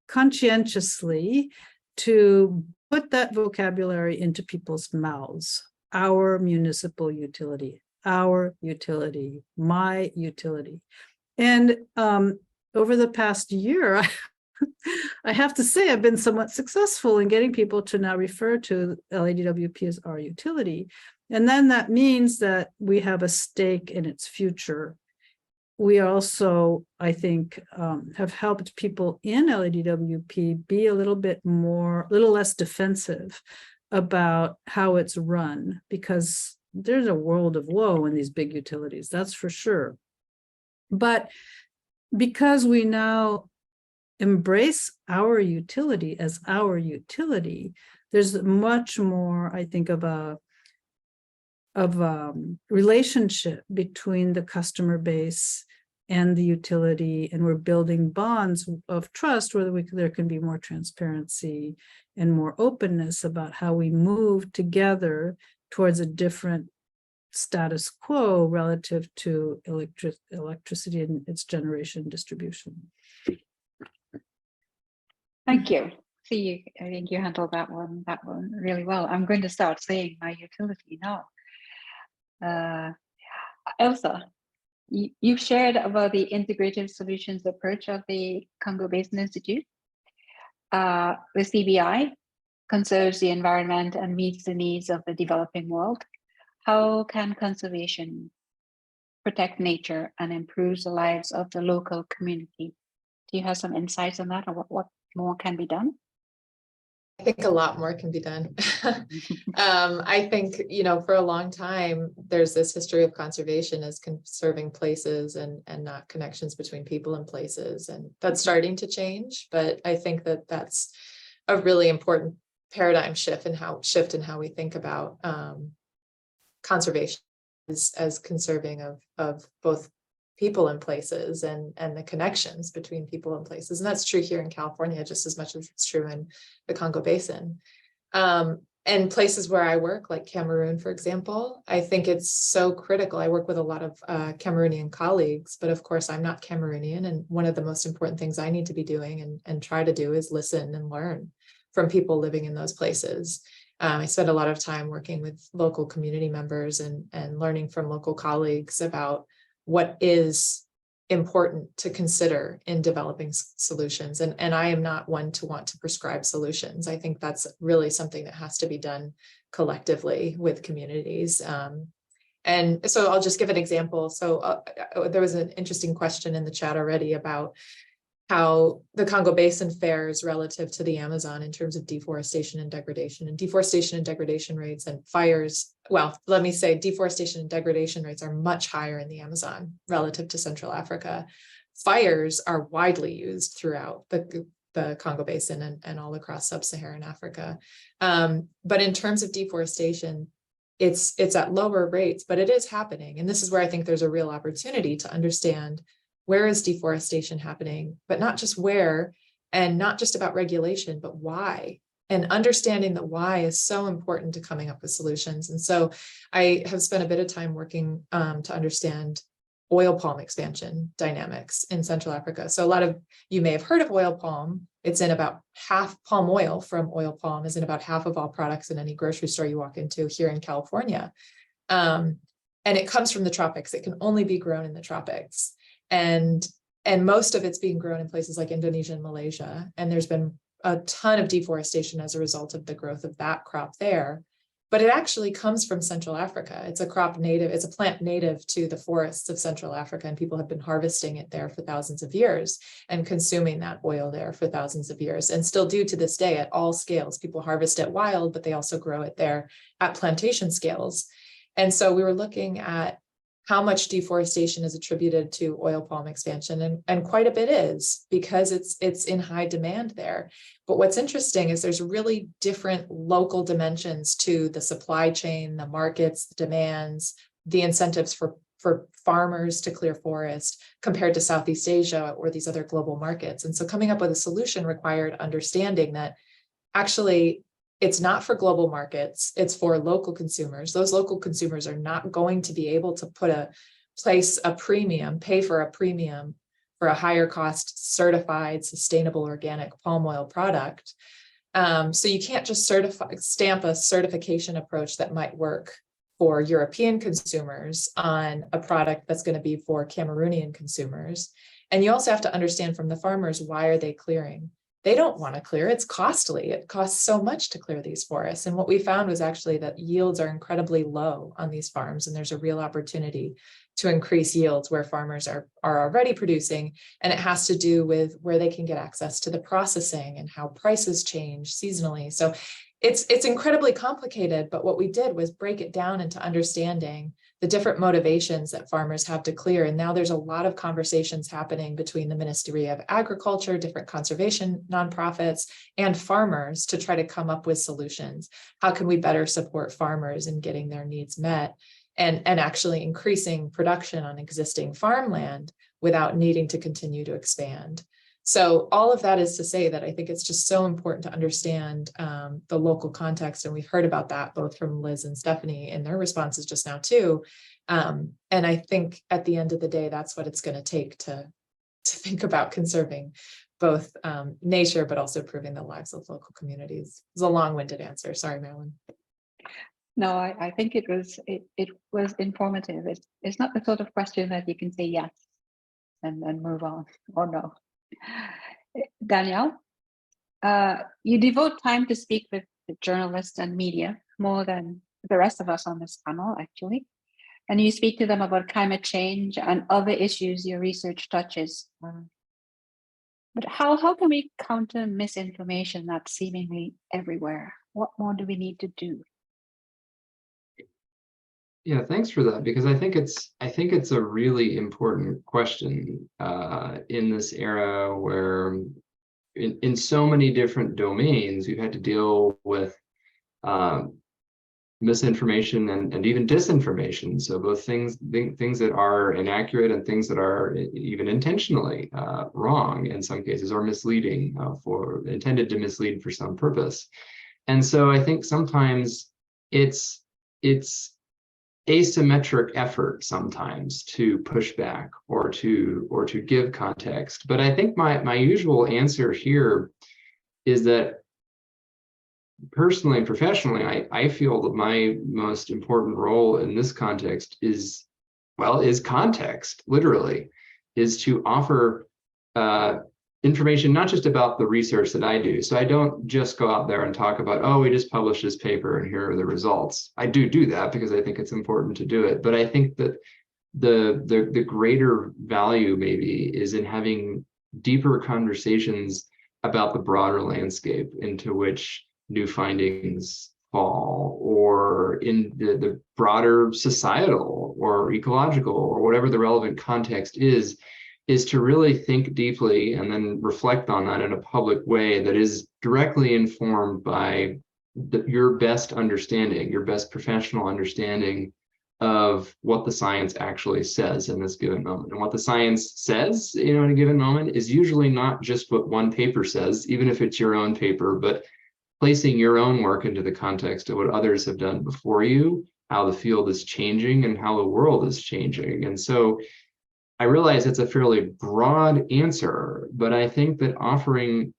conscientiously to put that vocabulary into people's mouths. Our municipal utility, our utility, my utility. And over the past year, I have to say I've been somewhat successful in getting people to now refer to LADWP as our utility. And then that means that we have a stake in its future. We also, I think, have helped people in LADWP be a little less defensive about how it's run, because there's a world of woe in these big utilities, that's for sure. But because we now embrace our utility as our utility, there's much more, I think, of a relationship between the customer base and the utility, and we're building bonds of trust where there can be more transparency and more openness about how we move together towards a different status quo relative to electricity and its generation distribution. Thank you. See, I think you handled that one really well. I'm going to start saying my utility now. Elsa, you've shared about the integrated solutions approach of the Congo Basin Institute. The CBI conserves the environment and meets the needs of the developing world. How can conservation protect nature and improve the lives of the local community? Do you have some insights on that, or what more can be done? I think a lot more can be done. I think, for a long time, there's this history of conservation as conserving places and not connections between people and places. And that's starting to change. But I think that that's a really important paradigm shift in how we think about conservation as conserving of both people and places and the connections between people and places. And that's true here in California just as much as it's true in the Congo Basin. And places where I work, like Cameroon, for example, I think it's so critical. I work with a lot of Cameroonian colleagues, but of course I'm not Cameroonian. And one of the most important things I need to be doing and try to do is listen and learn from people living in those places. I spend a lot of time working with local community members and learning from local colleagues about what is important to consider in developing solutions. And I am not one to want to prescribe solutions. I think that's really something that has to be done collectively with communities. And so I'll just give an example. So there was an interesting question in the chat already about how the Congo Basin fares relative to the Amazon in terms of deforestation and degradation. And deforestation and degradation rates and fires, well, let me say deforestation and degradation rates are much higher in the Amazon relative to Central Africa. Fires are widely used throughout the Congo Basin and all across sub-Saharan Africa. But in terms of deforestation, it's at lower rates, but it is happening. And this is where I think there's a real opportunity to understand where is deforestation happening, but not just where, and not just about regulation, but why. And understanding that why is so important to coming up with solutions. And so I have spent a bit of time working to understand oil palm expansion dynamics in Central Africa. So a lot of you may have heard of oil palm. It's in about half, palm oil from oil palm is in about half of all products in any grocery store you walk into here in California. And it comes from the tropics. It can only be grown in the tropics. And most of it's being grown in places like Indonesia and Malaysia. And there's been a ton of deforestation as a result of the growth of that crop there. but it actually comes from Central Africa. It's a crop native, it's a plant native to the forests of Central Africa, and people have been harvesting it there for thousands of years and consuming that oil there for thousands of years, and still do to this day at all scales. People harvest it wild, but they also grow it there at plantation scales. And so we were looking at how much deforestation is attributed to oil palm expansion, and quite a bit is, because it's in high demand there. But what's interesting is there's really different local dimensions to the supply chain, the markets, the demands, the incentives for farmers to clear forest compared to Southeast Asia or these other global markets. And so coming up with a solution required understanding that actually it's not for global markets, it's for local consumers. Those local consumers are not going to be able to pay for a premium for a higher cost certified sustainable organic palm oil product. So you can't just stamp a certification approach that might work for European consumers on a product that's going to be for Cameroonian consumers. And you also have to understand from the farmers, why are they clearing? They don't want to clear. It's costly. It costs so much to clear these forests. And what we found was actually that yields are incredibly low on these farms. And there's a real opportunity to increase yields where farmers are already producing. And it has to do with where they can get access to the processing and how prices change seasonally. So it's incredibly complicated. But what we did was break it down into understanding the different motivations that farmers have to clear. And now there's a lot of conversations happening between the Ministry of Agriculture, different conservation nonprofits, and farmers to try to come up with solutions. How can we better support farmers in getting their needs met and actually increasing production on existing farmland without needing to continue to expand? So all of that is to say that I think it's just so important to understand the local context. And we've heard about that both from Liz and Stephanie in their responses just now too. And I think at the end of the day, that's what it's going to take to think about conserving both nature, but also improving the lives of local communities. It's a long-winded answer. Sorry, Marilyn. No, I think it was informative. It's not the sort of question that you can say yes and move on, or no. Danielle, you devote time to speak with journalists and media more than the rest of us on this panel, actually. And you speak to them about climate change and other issues your research touches. But how can we counter misinformation that's seemingly everywhere? What more do we need to do? Yeah, thanks for that, because I think it's a really important question in this era where in so many different domains we've had to deal with misinformation and even disinformation. So both things that are inaccurate and things that are even intentionally wrong in some cases, or misleading for intended to mislead for some purpose. And so I think sometimes it's asymmetric effort sometimes to push back or to give context. But I think my usual answer here is that personally and professionally, I feel that my most important role in this context is context, literally, is to offer information, not just about the research that I do. So I don't just go out there and talk about, oh, we just published this paper and here are the results. I do that because I think it's important to do it. But I think that the greater value maybe is in having deeper conversations about the broader landscape into which new findings fall, or in the broader societal or ecological or whatever the relevant context is to really think deeply and then reflect on that in a public way that is directly informed by your best understanding, your best professional understanding of what the science actually says in this given moment. And what the science says, in a given moment is usually not just what one paper says, even if it's your own paper, but placing your own work into the context of what others have done before you, how the field is changing and how the world is changing. And so I realize it's a fairly broad answer, but I think that offering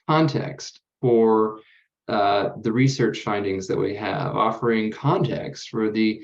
context for the research findings that we have, offering context for the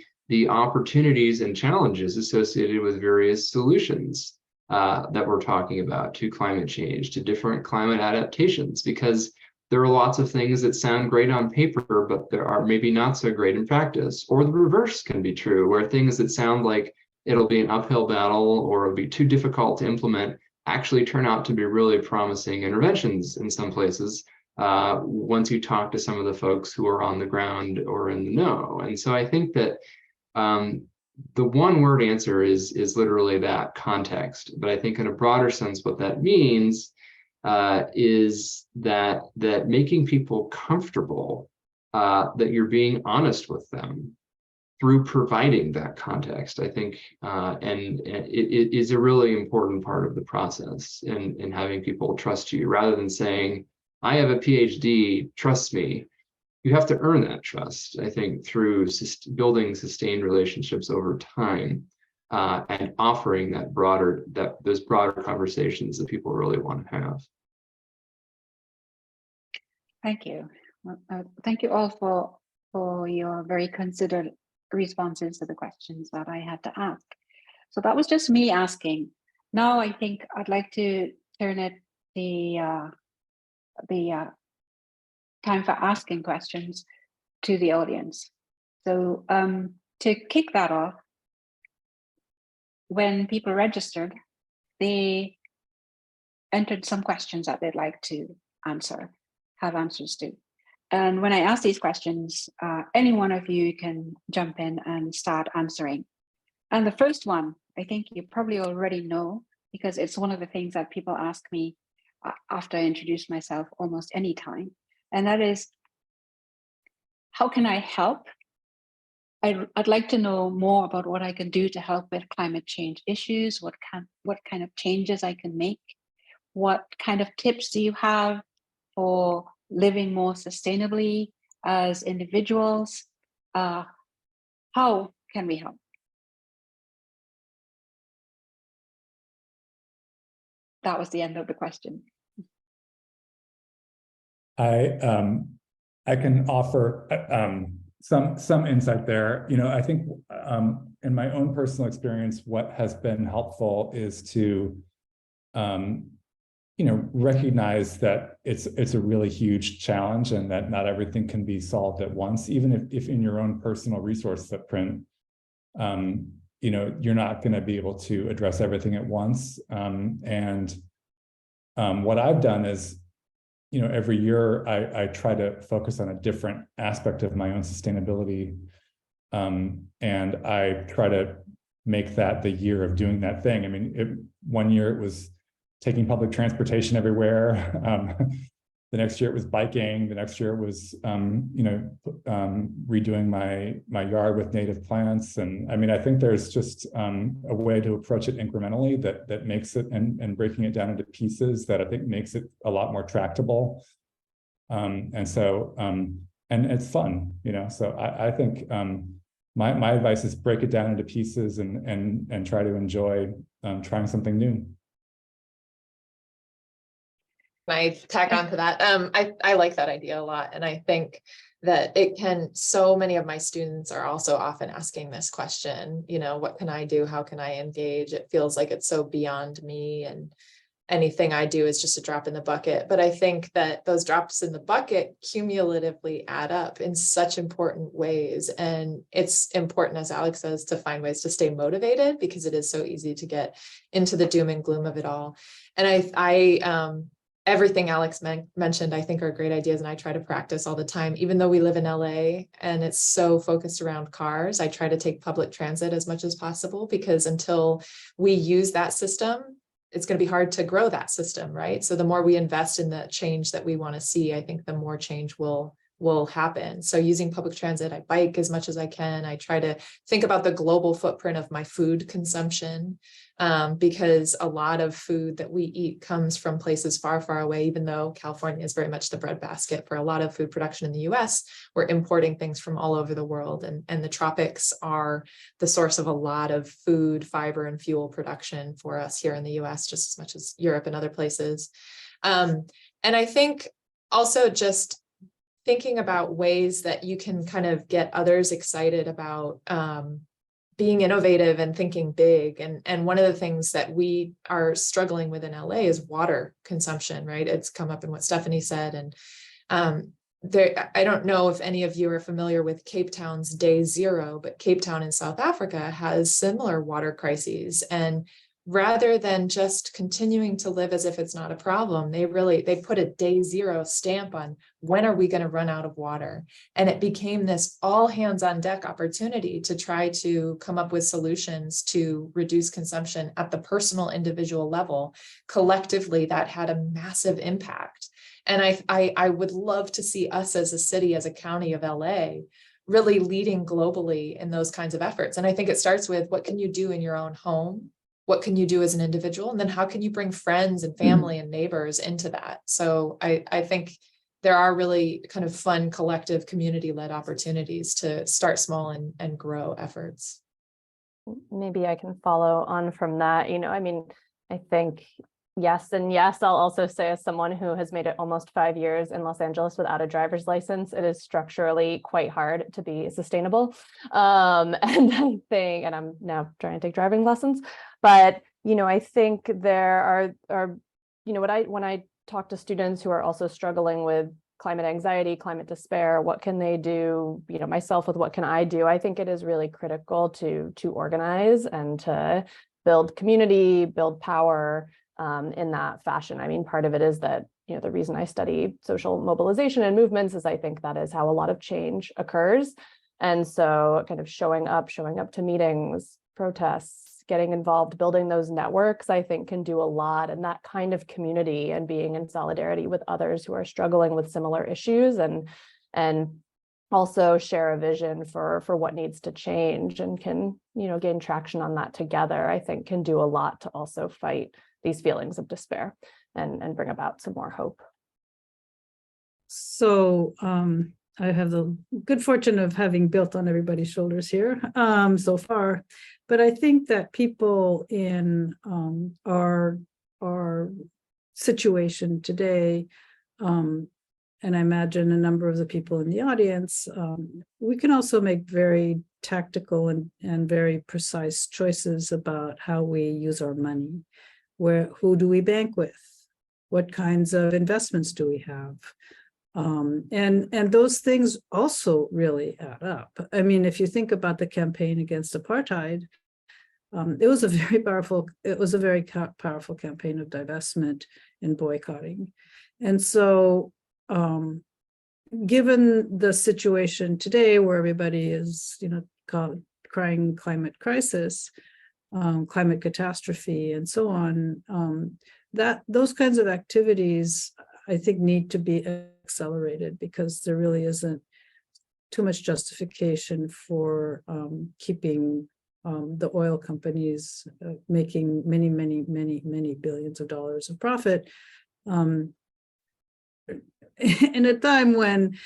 opportunities and challenges associated with various solutions that we're talking about to climate change, to different climate adaptations, because there are lots of things that sound great on paper, but there are maybe not so great in practice. Or the reverse can be true, where things that sound like it'll be an uphill battle or it'll be too difficult to implement actually turn out to be really promising interventions in some places once you talk to some of the folks who are on the ground or in the know. And so I think that the one word answer is literally that, context. But I think in a broader sense, what that means is that making people comfortable that you're being honest with them through providing that context, I think, and it is a really important part of the process in having people trust you, rather than saying, I have a PhD, trust me. You have to earn that trust, I think, through building sustained relationships over time and offering those broader conversations that people really want to have. Thank you. Thank you all for your very considered responses to the questions that I had to ask. So that was just me asking. Now I think I'd like to turn it the time for asking questions to the audience. So to kick that off, when people registered, they entered some questions that they'd like to have answers to. And when I ask these questions, any one of you can jump in and start answering. And the first one, I think you probably already know, because it's one of the things that people ask me after I introduce myself almost any time. And that is, how can I help? I'd like to know more about what I can do to help with climate change issues, what kind of changes I can make, what kind of tips do you have for living more sustainably as individuals? How can we help? That was the end of the question. I can offer some insight there. I think in my own personal experience, what has been helpful is to recognize that it's a really huge challenge and that not everything can be solved at once, even if in your own personal resource footprint, you're not going to be able to address everything at once. What I've done is, every year I try to focus on a different aspect of my own sustainability. And I try to make that the year of doing that thing. I mean, one year it was taking public transportation everywhere. The next year it was biking. The next year it was, redoing my yard with native plants. And I mean, I think there's just a way to approach it incrementally that makes it, and breaking it down into pieces that I think makes it a lot more tractable. And it's fun, so I think my advice is break it down into pieces and try to enjoy trying something new. I tack on to that. I like that idea a lot. And I think that so many of my students are also often asking this question, what can I do? How can I engage? It feels like it's so beyond me, and anything I do is just a drop in the bucket. But I think that those drops in the bucket cumulatively add up in such important ways. And it's important, as Alex says, to find ways to stay motivated, because it is so easy to get into the doom and gloom of it all. And everything Alex mentioned, I think, are great ideas, and I try to practice all the time. Even though we live in LA and it's so focused around cars, I try to take public transit as much as possible, because until we use that system, it's going to be hard to grow that system, right? So the more we invest in the change that we want to see, I think the more change will happen. So using public transit, I bike as much as I can. I try to think about the global footprint of my food consumption, because a lot of food that we eat comes from places far, far away. Even though California is very much the breadbasket for a lot of food production in the US, we're importing things from all over the world. And the tropics are the source of a lot of food, fiber, and fuel production for us here in the US, just as much as Europe and other places. And I think also just thinking about ways that you can kind of get others excited about being innovative and thinking big. And one of the things that we are struggling with in LA is water consumption, right? It's come up in what Stephanie said. And I don't know if any of you are familiar with Cape Town's Day Zero, but Cape Town in South Africa has similar water crises. And rather than just continuing to live as if it's not a problem, they put a Day Zero stamp on when are we going to run out of water. And it became this all hands on deck opportunity to try to come up with solutions to reduce consumption at the personal individual level. Collectively, that had a massive impact. And I would love to see us as a city, as a county of LA, really leading globally in those kinds of efforts. And I think it starts with, what can you do in your own home? What can you do as an individual? And then how can you bring friends and family and neighbors into that? So I think there are really kind of fun, collective, community-led opportunities to start small and grow efforts. Maybe I can follow on from that. I mean, I think yes, and yes, I'll also say, as someone who has made it almost 5 years in Los Angeles without a driver's license, it is structurally quite hard to be sustainable. And I think, and I'm now trying to take driving lessons, but, I think there are, when I talk to students who are also struggling with climate anxiety, climate despair, what can they do, myself with what can I do? I think it is really critical to organize and to build community, build power, in that fashion. I mean, part of it is that, the reason I study social mobilization and movements is I think that is how a lot of change occurs. And so kind of showing up to meetings, protests, getting involved, building those networks, I think can do a lot. And that kind of community and being in solidarity with others who are struggling with similar issues and also share a vision for what needs to change and can, gain traction on that together, I think can do a lot to also fight these feelings of despair and bring about some more hope. So I have the good fortune of having built on everybody's shoulders here so far, but I think that people in our situation today, and I imagine a number of the people in the audience, we can also make very tactical and very precise choices about how we use our money. Who do we bank with? What kinds of investments do we have? And those things also really add up. I mean, if you think about the campaign against apartheid, it was a very powerful campaign of divestment and boycotting. And so, given the situation today where everybody is, crying climate crisis, climate catastrophe, and so on, that those kinds of activities, I think, need to be accelerated because there really isn't too much justification for keeping the oil companies making many billions of dollars of profit in a time when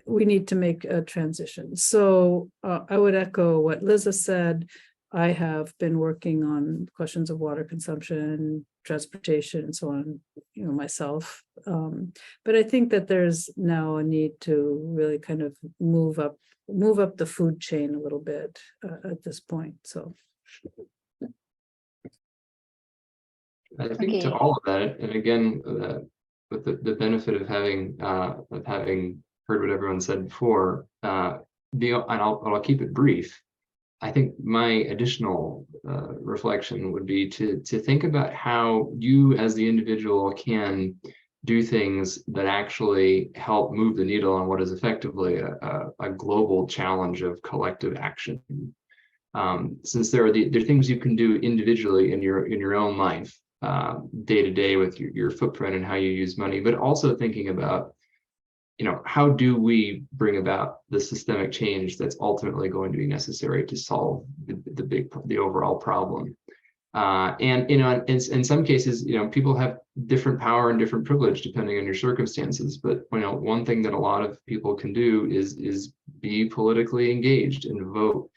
we need to make a transition. So I would echo what Liz has said. I have been working on questions of water consumption, transportation, and so on, myself. But I think that there's now a need to really kind of move up the food chain a little bit at this point. So I think to all of that, and again, with the benefit of having heard what everyone said before, and I'll keep it brief. I think my additional reflection would be to think about how you as the individual can do things that actually help move the needle on what is effectively a global challenge of collective action. Since there are things you can do individually in your own life, day to day with your footprint and how you use money, but also thinking about, how do we bring about the systemic change that's ultimately going to be necessary to solve the overall problem. And in some cases, people have different power and different privilege depending on your circumstances. But one thing that a lot of people can do is be politically engaged and vote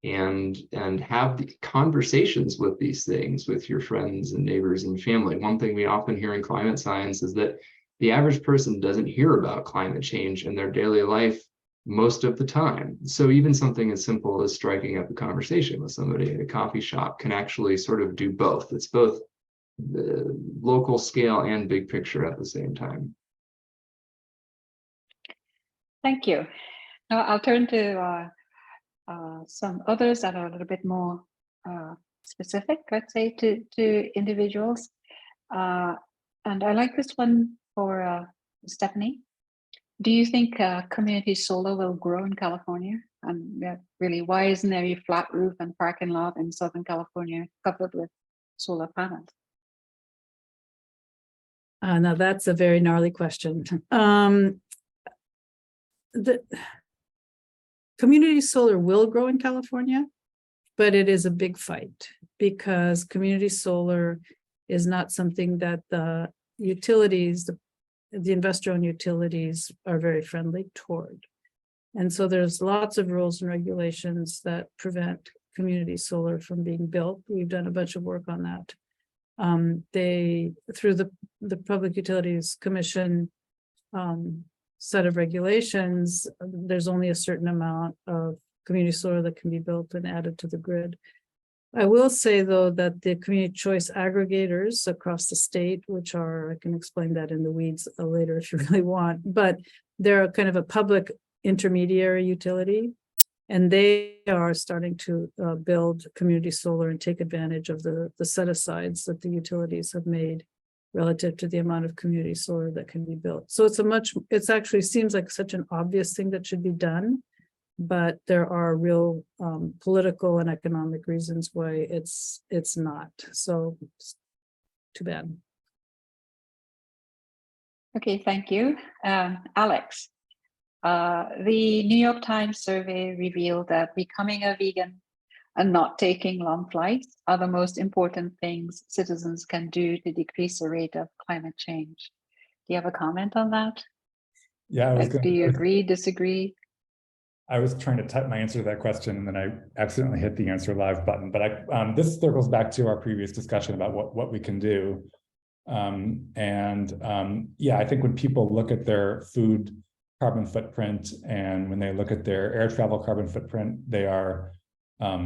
and have the conversations with these things with your friends and neighbors and family. One thing we often hear in climate science is that the average person doesn't hear about climate change in their daily life most of the time. So even something as simple as striking up a conversation with somebody at a coffee shop can actually sort of do both. It's both the local scale and big picture at the same time. Thank you. Now I'll turn to some others that are a little bit more specific, let's say, to individuals. And I like this one for Stephanie. Do you think community solar will grow in California? And really, why isn't there a flat roof and parking lot in Southern California covered with solar panels? Now that's a very gnarly question. The community solar will grow in California, but it is a big fight because community solar is not something that the utilities, the investor-owned utilities are very friendly toward. And so there's lots of rules and regulations that prevent community solar from being built. We've done a bunch of work on that. Through the Public Utilities Commission set of regulations, there's only a certain amount of community solar that can be built and added to the grid. I will say, though, that the community choice aggregators across the state, which are, I can explain that in the weeds later if you really want, but they're kind of a public intermediary utility, and they are starting to build community solar and take advantage of the set-asides that the utilities have made relative to the amount of community solar that can be built. So it's actually seems like such an obvious thing that should be done, but there are real political and economic reasons why it's not. So it's too bad. Okay, thank you. Alex, the New York Times survey revealed that becoming a vegan and not taking long flights are the most important things citizens can do to decrease the rate of climate change. Do you have a comment on that? Yeah, Do you agree, disagree? I was trying to type my answer to that question, and then I accidentally hit the answer live button. But this circles back to our previous discussion about what we can do. Yeah, I think when people look at their food carbon footprint and when they look at their air travel carbon footprint, they are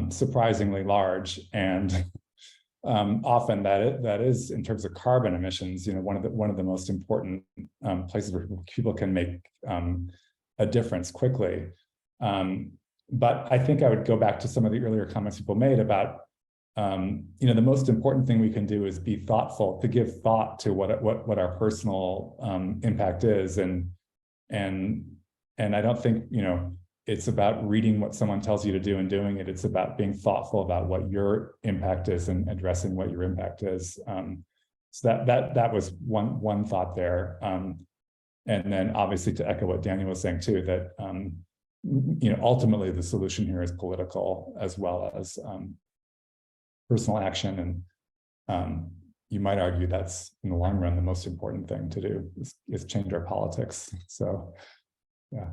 surprisingly large, and often that is, in terms of carbon emissions, one of the most important places where people can make a difference quickly. But I think I would go back to some of the earlier comments people made about the most important thing we can do is be thoughtful, to give thought to what our personal impact is, and I don't think it's about reading what someone tells you to do and doing it. It's about being thoughtful about what your impact is and addressing what your impact is. So that was one thought there. And then obviously, to echo what Daniel was saying too, that ultimately the solution here is political as well as personal action. And you might argue that's, in the long run, the most important thing to do is change our politics. So, yeah.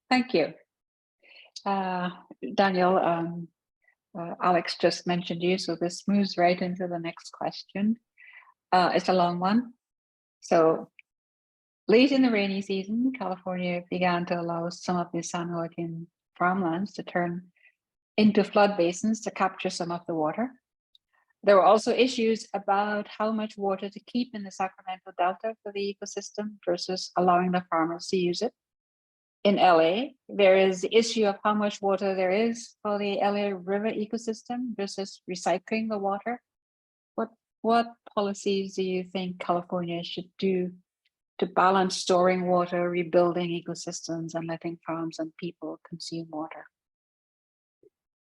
Thank you. Daniel, Alex just mentioned you, so this moves right into the next question. It's a long one. So, late in the rainy season, California began to allow some of the San Joaquin farmlands to turn into flood basins to capture some of the water. There were also issues about how much water to keep in the Sacramento Delta for the ecosystem versus allowing the farmers to use it. In LA, there is the issue of how much water there is for the LA River ecosystem versus recycling the water. What policies do you think California should do to balance storing water, rebuilding ecosystems, and letting farms and people consume water?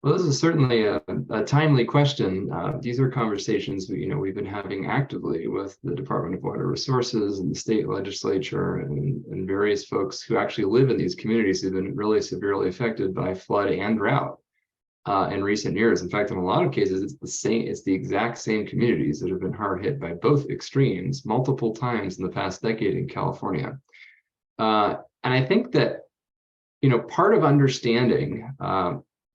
Well, this is certainly a timely question. These are conversations we've been having actively with the Department of Water Resources and the state legislature and various folks who actually live in these communities who've been really severely affected by flood and drought in recent years. In fact, in a lot of cases, it's the exact same communities that have been hard hit by both extremes multiple times in the past decade in California. And I think that part of understanding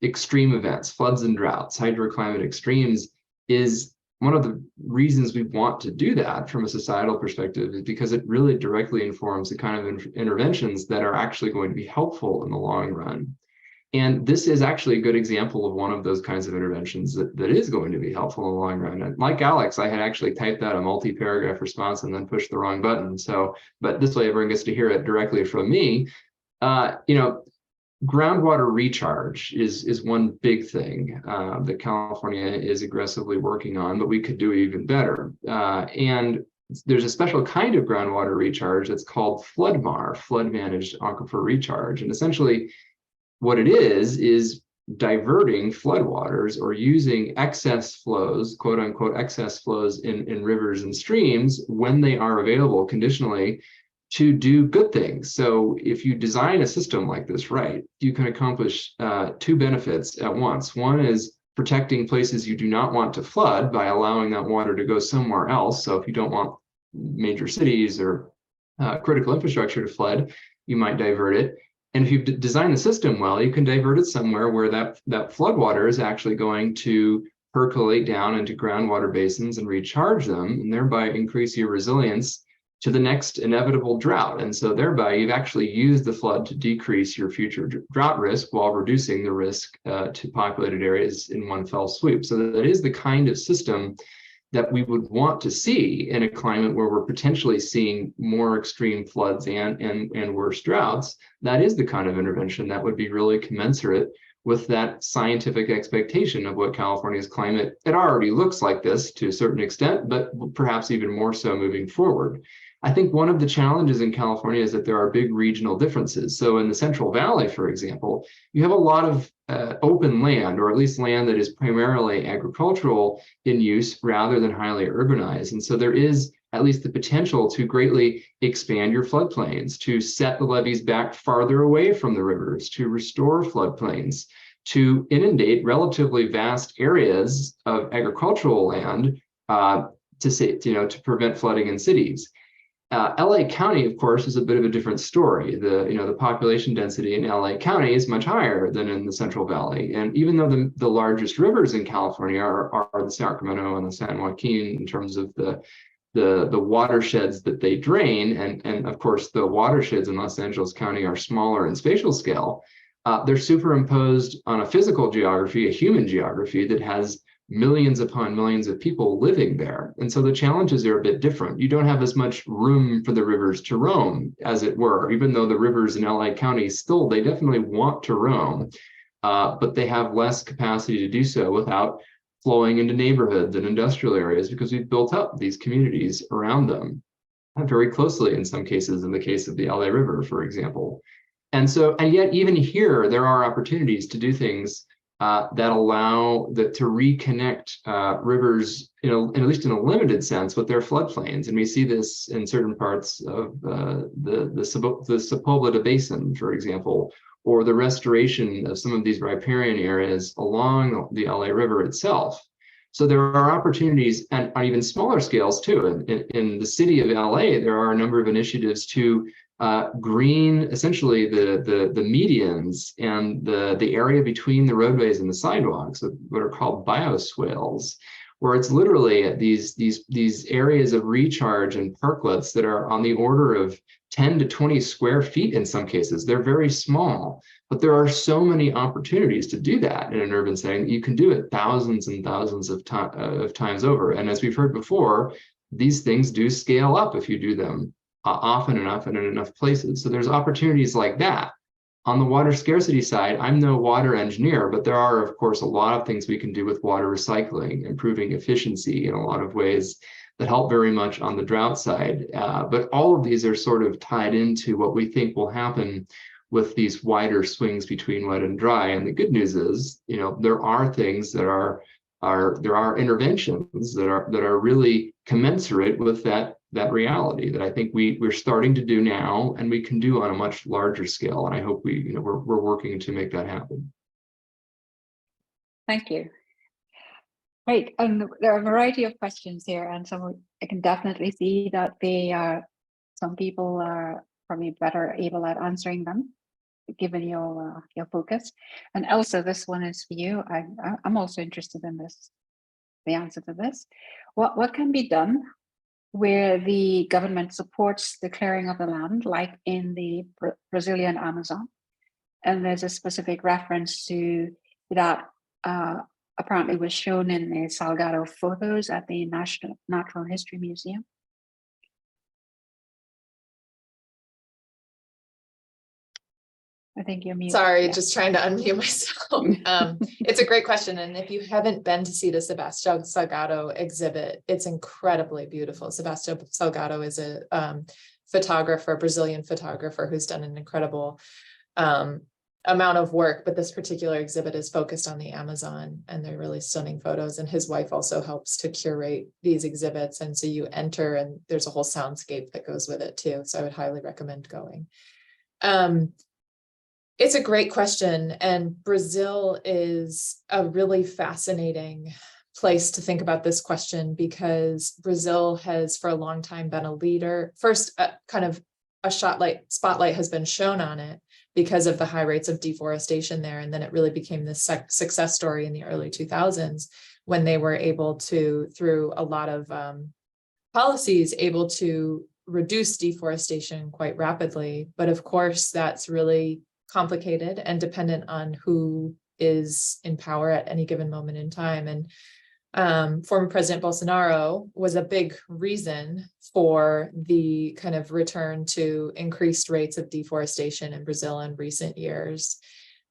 extreme events, floods and droughts, hydroclimate extremes, is one of the reasons we want to do that from a societal perspective, is because it really directly informs the kind of interventions that are actually going to be helpful in the long run. And this is actually a good example of one of those kinds of interventions that is going to be helpful in the long run. And like Alex, I had actually typed out a multi-paragraph response and then pushed the wrong button. So, but this way everyone gets to hear it directly from me. Groundwater recharge is one big thing that California is aggressively working on, but we could do even better. And there's a special kind of groundwater recharge that's called FLOODMAR, flood managed aquifer recharge. And essentially what it is diverting floodwaters or using excess flows, quote unquote, excess flows in rivers and streams when they are available conditionally to do good things. So if you design a system like this right, you can accomplish two benefits at once. One is protecting places you do not want to flood by allowing that water to go somewhere else. So if you don't want major cities or critical infrastructure to flood, you might divert it. And if you design the system well, you can divert it somewhere where that flood water is actually going to percolate down into groundwater basins and recharge them, and thereby increase your resilience to the next inevitable drought. And so thereby you've actually used the flood to decrease your future drought risk while reducing the risk to populated areas in one fell swoop. So that is the kind of system that we would want to see in a climate where we're potentially seeing more extreme floods and worse droughts. That is the kind of intervention that would be really commensurate with that scientific expectation of what California's climate, it already looks like this to a certain extent, but perhaps even more so moving forward. I think one of the challenges in California is that there are big regional differences. So in the Central Valley, for example, you have a lot of open land, or at least land that is primarily agricultural in use rather than highly urbanized. And so there is at least the potential to greatly expand your floodplains, to set the levees back farther away from the rivers, to restore floodplains, to inundate relatively vast areas of agricultural land to prevent flooding in cities. LA County, of course, is a bit of a different story. The population density in LA County is much higher than in the Central Valley. And even though the largest rivers in California are the Sacramento and the San Joaquin in terms of the watersheds that they drain, and of course the watersheds in Los Angeles County are smaller in spatial scale, they're superimposed on a physical geography, a human geography that has millions upon millions of people living there. And so the challenges are a bit different. You don't have as much room for the rivers to roam, as it were, even though the rivers in LA County still, they definitely want to roam, but they have less capacity to do so without flowing into neighborhoods and industrial areas, because we've built up these communities around them very closely in some cases, in the case of the LA River, for example. And yet even here, there are opportunities to do things that allow to reconnect rivers, at least in a limited sense, with their floodplains. And we see this in certain parts of the Sepulveda Basin, for example, or the restoration of some of these riparian areas along the LA River itself. So there are opportunities, and on even smaller scales too. In the city of LA, there are a number of initiatives to green essentially the medians and the area between the roadways and the sidewalks, what are called bioswales, where it's literally these areas of recharge and parklets that are on the order of 10 to 20 square feet in some cases. They're very small, but there are so many opportunities to do that in an urban setting. You can do it thousands and thousands of times over. And as we've heard before, these things do scale up if you do them often enough and in enough places. So there's opportunities like that. On the water scarcity side, I'm no water engineer, but there are, of course, a lot of things we can do with water recycling, improving efficiency in a lot of ways that help very much on the drought side. But all of these are sort of tied into what we think will happen with these wider swings between wet and dry. And the good news is, there are things that there are interventions that are really commensurate with that reality that I think we're starting to do now, and we can do on a much larger scale. And I hope we're working to make that happen. Thank you. Great. And there are a variety of questions here, and I can definitely see that some people are probably better able at answering them, given your focus. And Elsa, this one is for you. I'm also interested in the answer to this. What can be done where the government supports the clearing of the land, like in the Brazilian Amazon, and there's a specific reference to that apparently was shown in the Salgado photos at the National Natural History Museum. I think you're muted. Sorry, yeah. just trying to unmute myself. It's a great question. And if you haven't been to see the Sebastião Salgado exhibit, it's incredibly beautiful. Sebastião Salgado is a photographer, Brazilian photographer, who's done an incredible amount of work, but this particular exhibit is focused on the Amazon, and they're really stunning photos. And his wife also helps to curate these exhibits. And so you enter and there's a whole soundscape that goes with it too. So I would highly recommend going. It's a great question, and Brazil is a really fascinating place to think about this question, because Brazil has for a long time been a leader. First, kind of a spotlight has been shown on it because of the high rates of deforestation there, and then it really became this success story in the early 2000s when they were able to, through a lot of policies, able to reduce deforestation quite rapidly. But of course, that's really complicated and dependent on who is in power at any given moment in time. And former President Bolsonaro was a big reason for the kind of return to increased rates of deforestation in Brazil in recent years.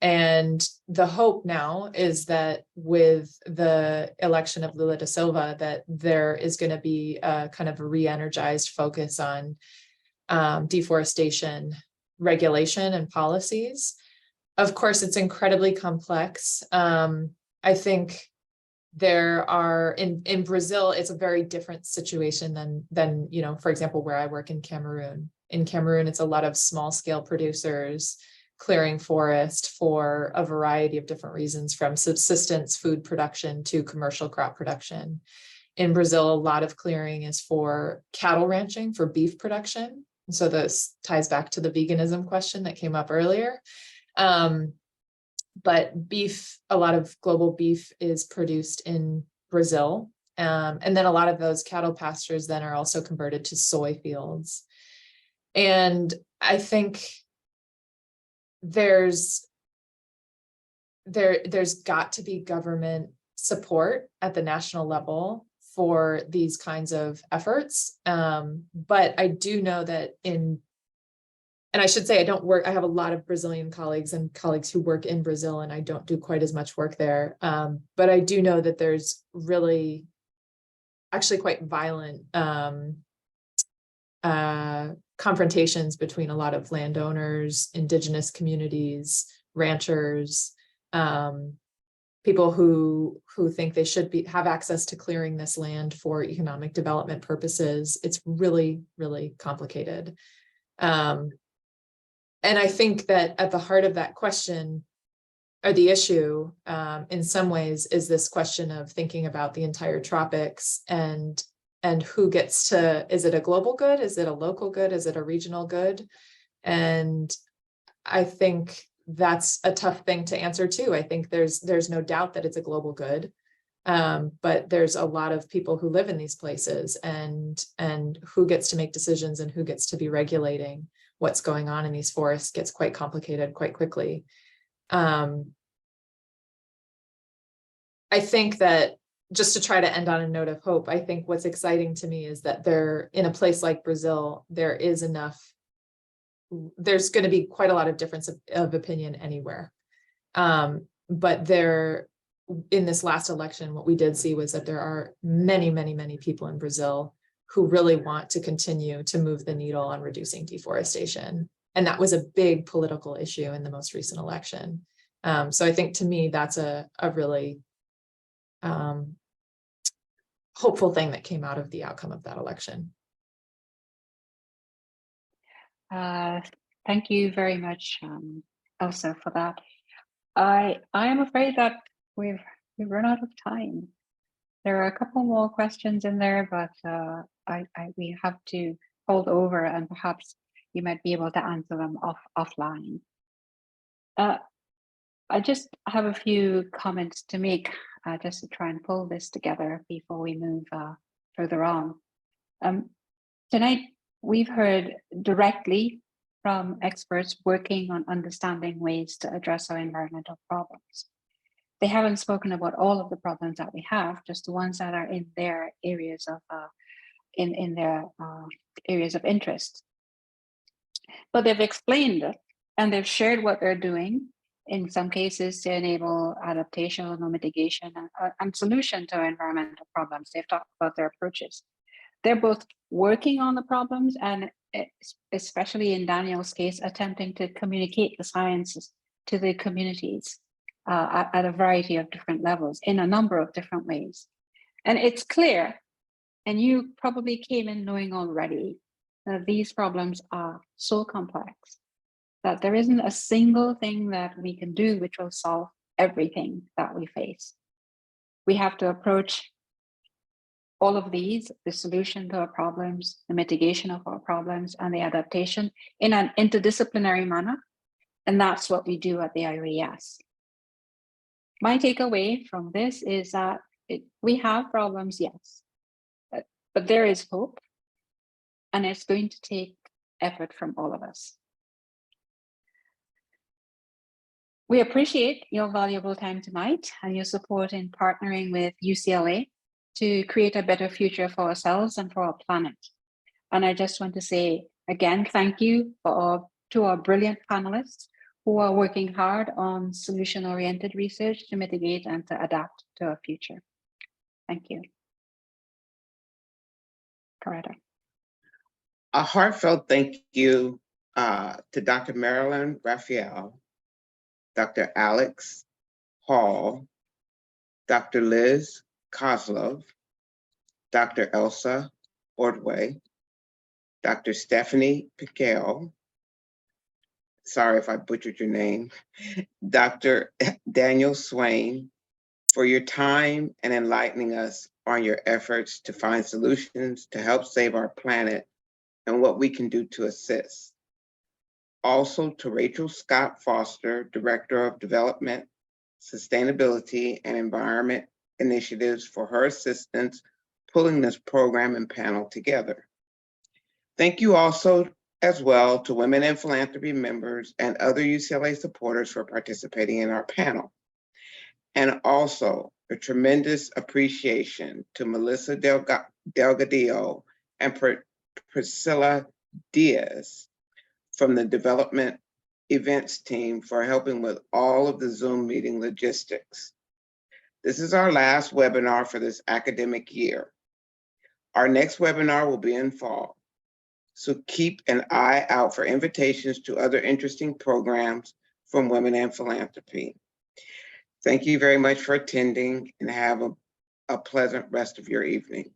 And the hope now is that with the election of Lula da Silva, that there is going to be a kind of a re-energized focus on deforestation regulation and policies. Of course, it's incredibly complex. I think there are in Brazil, it's a very different situation than you know, for example, where I work in Cameroon. In Cameroon, it's a lot of small scale producers clearing forest for a variety of different reasons, from subsistence food production to commercial crop production. In Brazil, a lot of clearing is for cattle ranching, for beef production. So this ties back to the veganism question that came up earlier. But beef, a lot of global beef is produced in Brazil. And then a lot of those cattle pastures then are also converted to soy fields. And I think there's got to be government support at the national level for these kinds of efforts. But I do know that and I should say, I have a lot of Brazilian colleagues and colleagues who work in Brazil, and I don't do quite as much work there. But I do know that there's really actually quite violent confrontations between a lot of landowners, indigenous communities, ranchers, people who think they should have access to clearing this land for economic development purposes. It's really, really complicated. And I think that at the heart of that question, or the issue, in some ways, is this question of thinking about the entire tropics and who gets to, is it a global good? Is it a local good? Is it a regional good? And I think that's a tough thing to answer too. I think there's no doubt that it's a global good. But there's a lot of people who live in these places, and who gets to make decisions and who gets to be regulating what's going on in these forests gets quite complicated quite quickly. I think that, just to try to end on a note of hope, I think what's exciting to me is that in a place like Brazil, there's going to be quite a lot of difference of opinion anywhere. But in this last election, what we did see was that there are many, many, many people in Brazil who really want to continue to move the needle on reducing deforestation. And that was a big political issue in the most recent election. So I think, to me, that's a really hopeful thing that came out of the outcome of that election. Thank you very much, Elsa, for that. I am afraid that we've run out of time. There are a couple more questions in there, but we have to hold over, and perhaps you might be able to answer them offline. I just have a few comments to make, just to try and pull this together before we move further on. Tonight, we've heard directly from experts working on understanding ways to address our environmental problems. They haven't spoken about all of the problems that we have, just the ones that are in their areas of areas of interest. But they've explained it and they've shared what they're doing, in some cases to enable adaptation or mitigation and solution to our environmental problems. They've talked about their approaches. They're both working on the problems and, especially in Daniel's case, attempting to communicate the sciences to the communities at a variety of different levels in a number of different ways. And it's clear, and you probably came in knowing already, that these problems are so complex that there isn't a single thing that we can do which will solve everything that we face. We have to approach all of these, the solution to our problems, the mitigation of our problems, and the adaptation in an interdisciplinary manner. And that's what we do at the IRES. My takeaway from this is that we have problems, yes, but there is hope, and it's going to take effort from all of us. We appreciate your valuable time tonight and your support in partnering with UCLA to create a better future for ourselves and for our planet. And I just want to say again, thank you to our brilliant panelists who are working hard on solution-oriented research to mitigate and to adapt to our future. Thank you. Coretta. A heartfelt thank you to Dr. Marilyn Raphael, Dr. Alex Hall, Dr. Liz Kozlov, Dr. Elsa Ordway, Dr. Stephanie Piquel, sorry if I butchered your name, Dr. Daniel Swain, for your time and enlightening us on your efforts to find solutions to help save our planet and what we can do to assist. Also to Rachel Scott Foster, Director of Development, Sustainability and Environment Initiatives, for her assistance pulling this program and panel together. Thank you also as well to Women in Philanthropy members and other UCLA supporters for participating in our panel. And also a tremendous appreciation to Melissa Delgadillo and Priscilla Diaz from the Development Events team for helping with all of the Zoom meeting logistics. This is our last webinar for this academic year. Our next webinar will be in fall, so keep an eye out for invitations to other interesting programs from Women in Philanthropy. Thank you very much for attending and have a pleasant rest of your evening.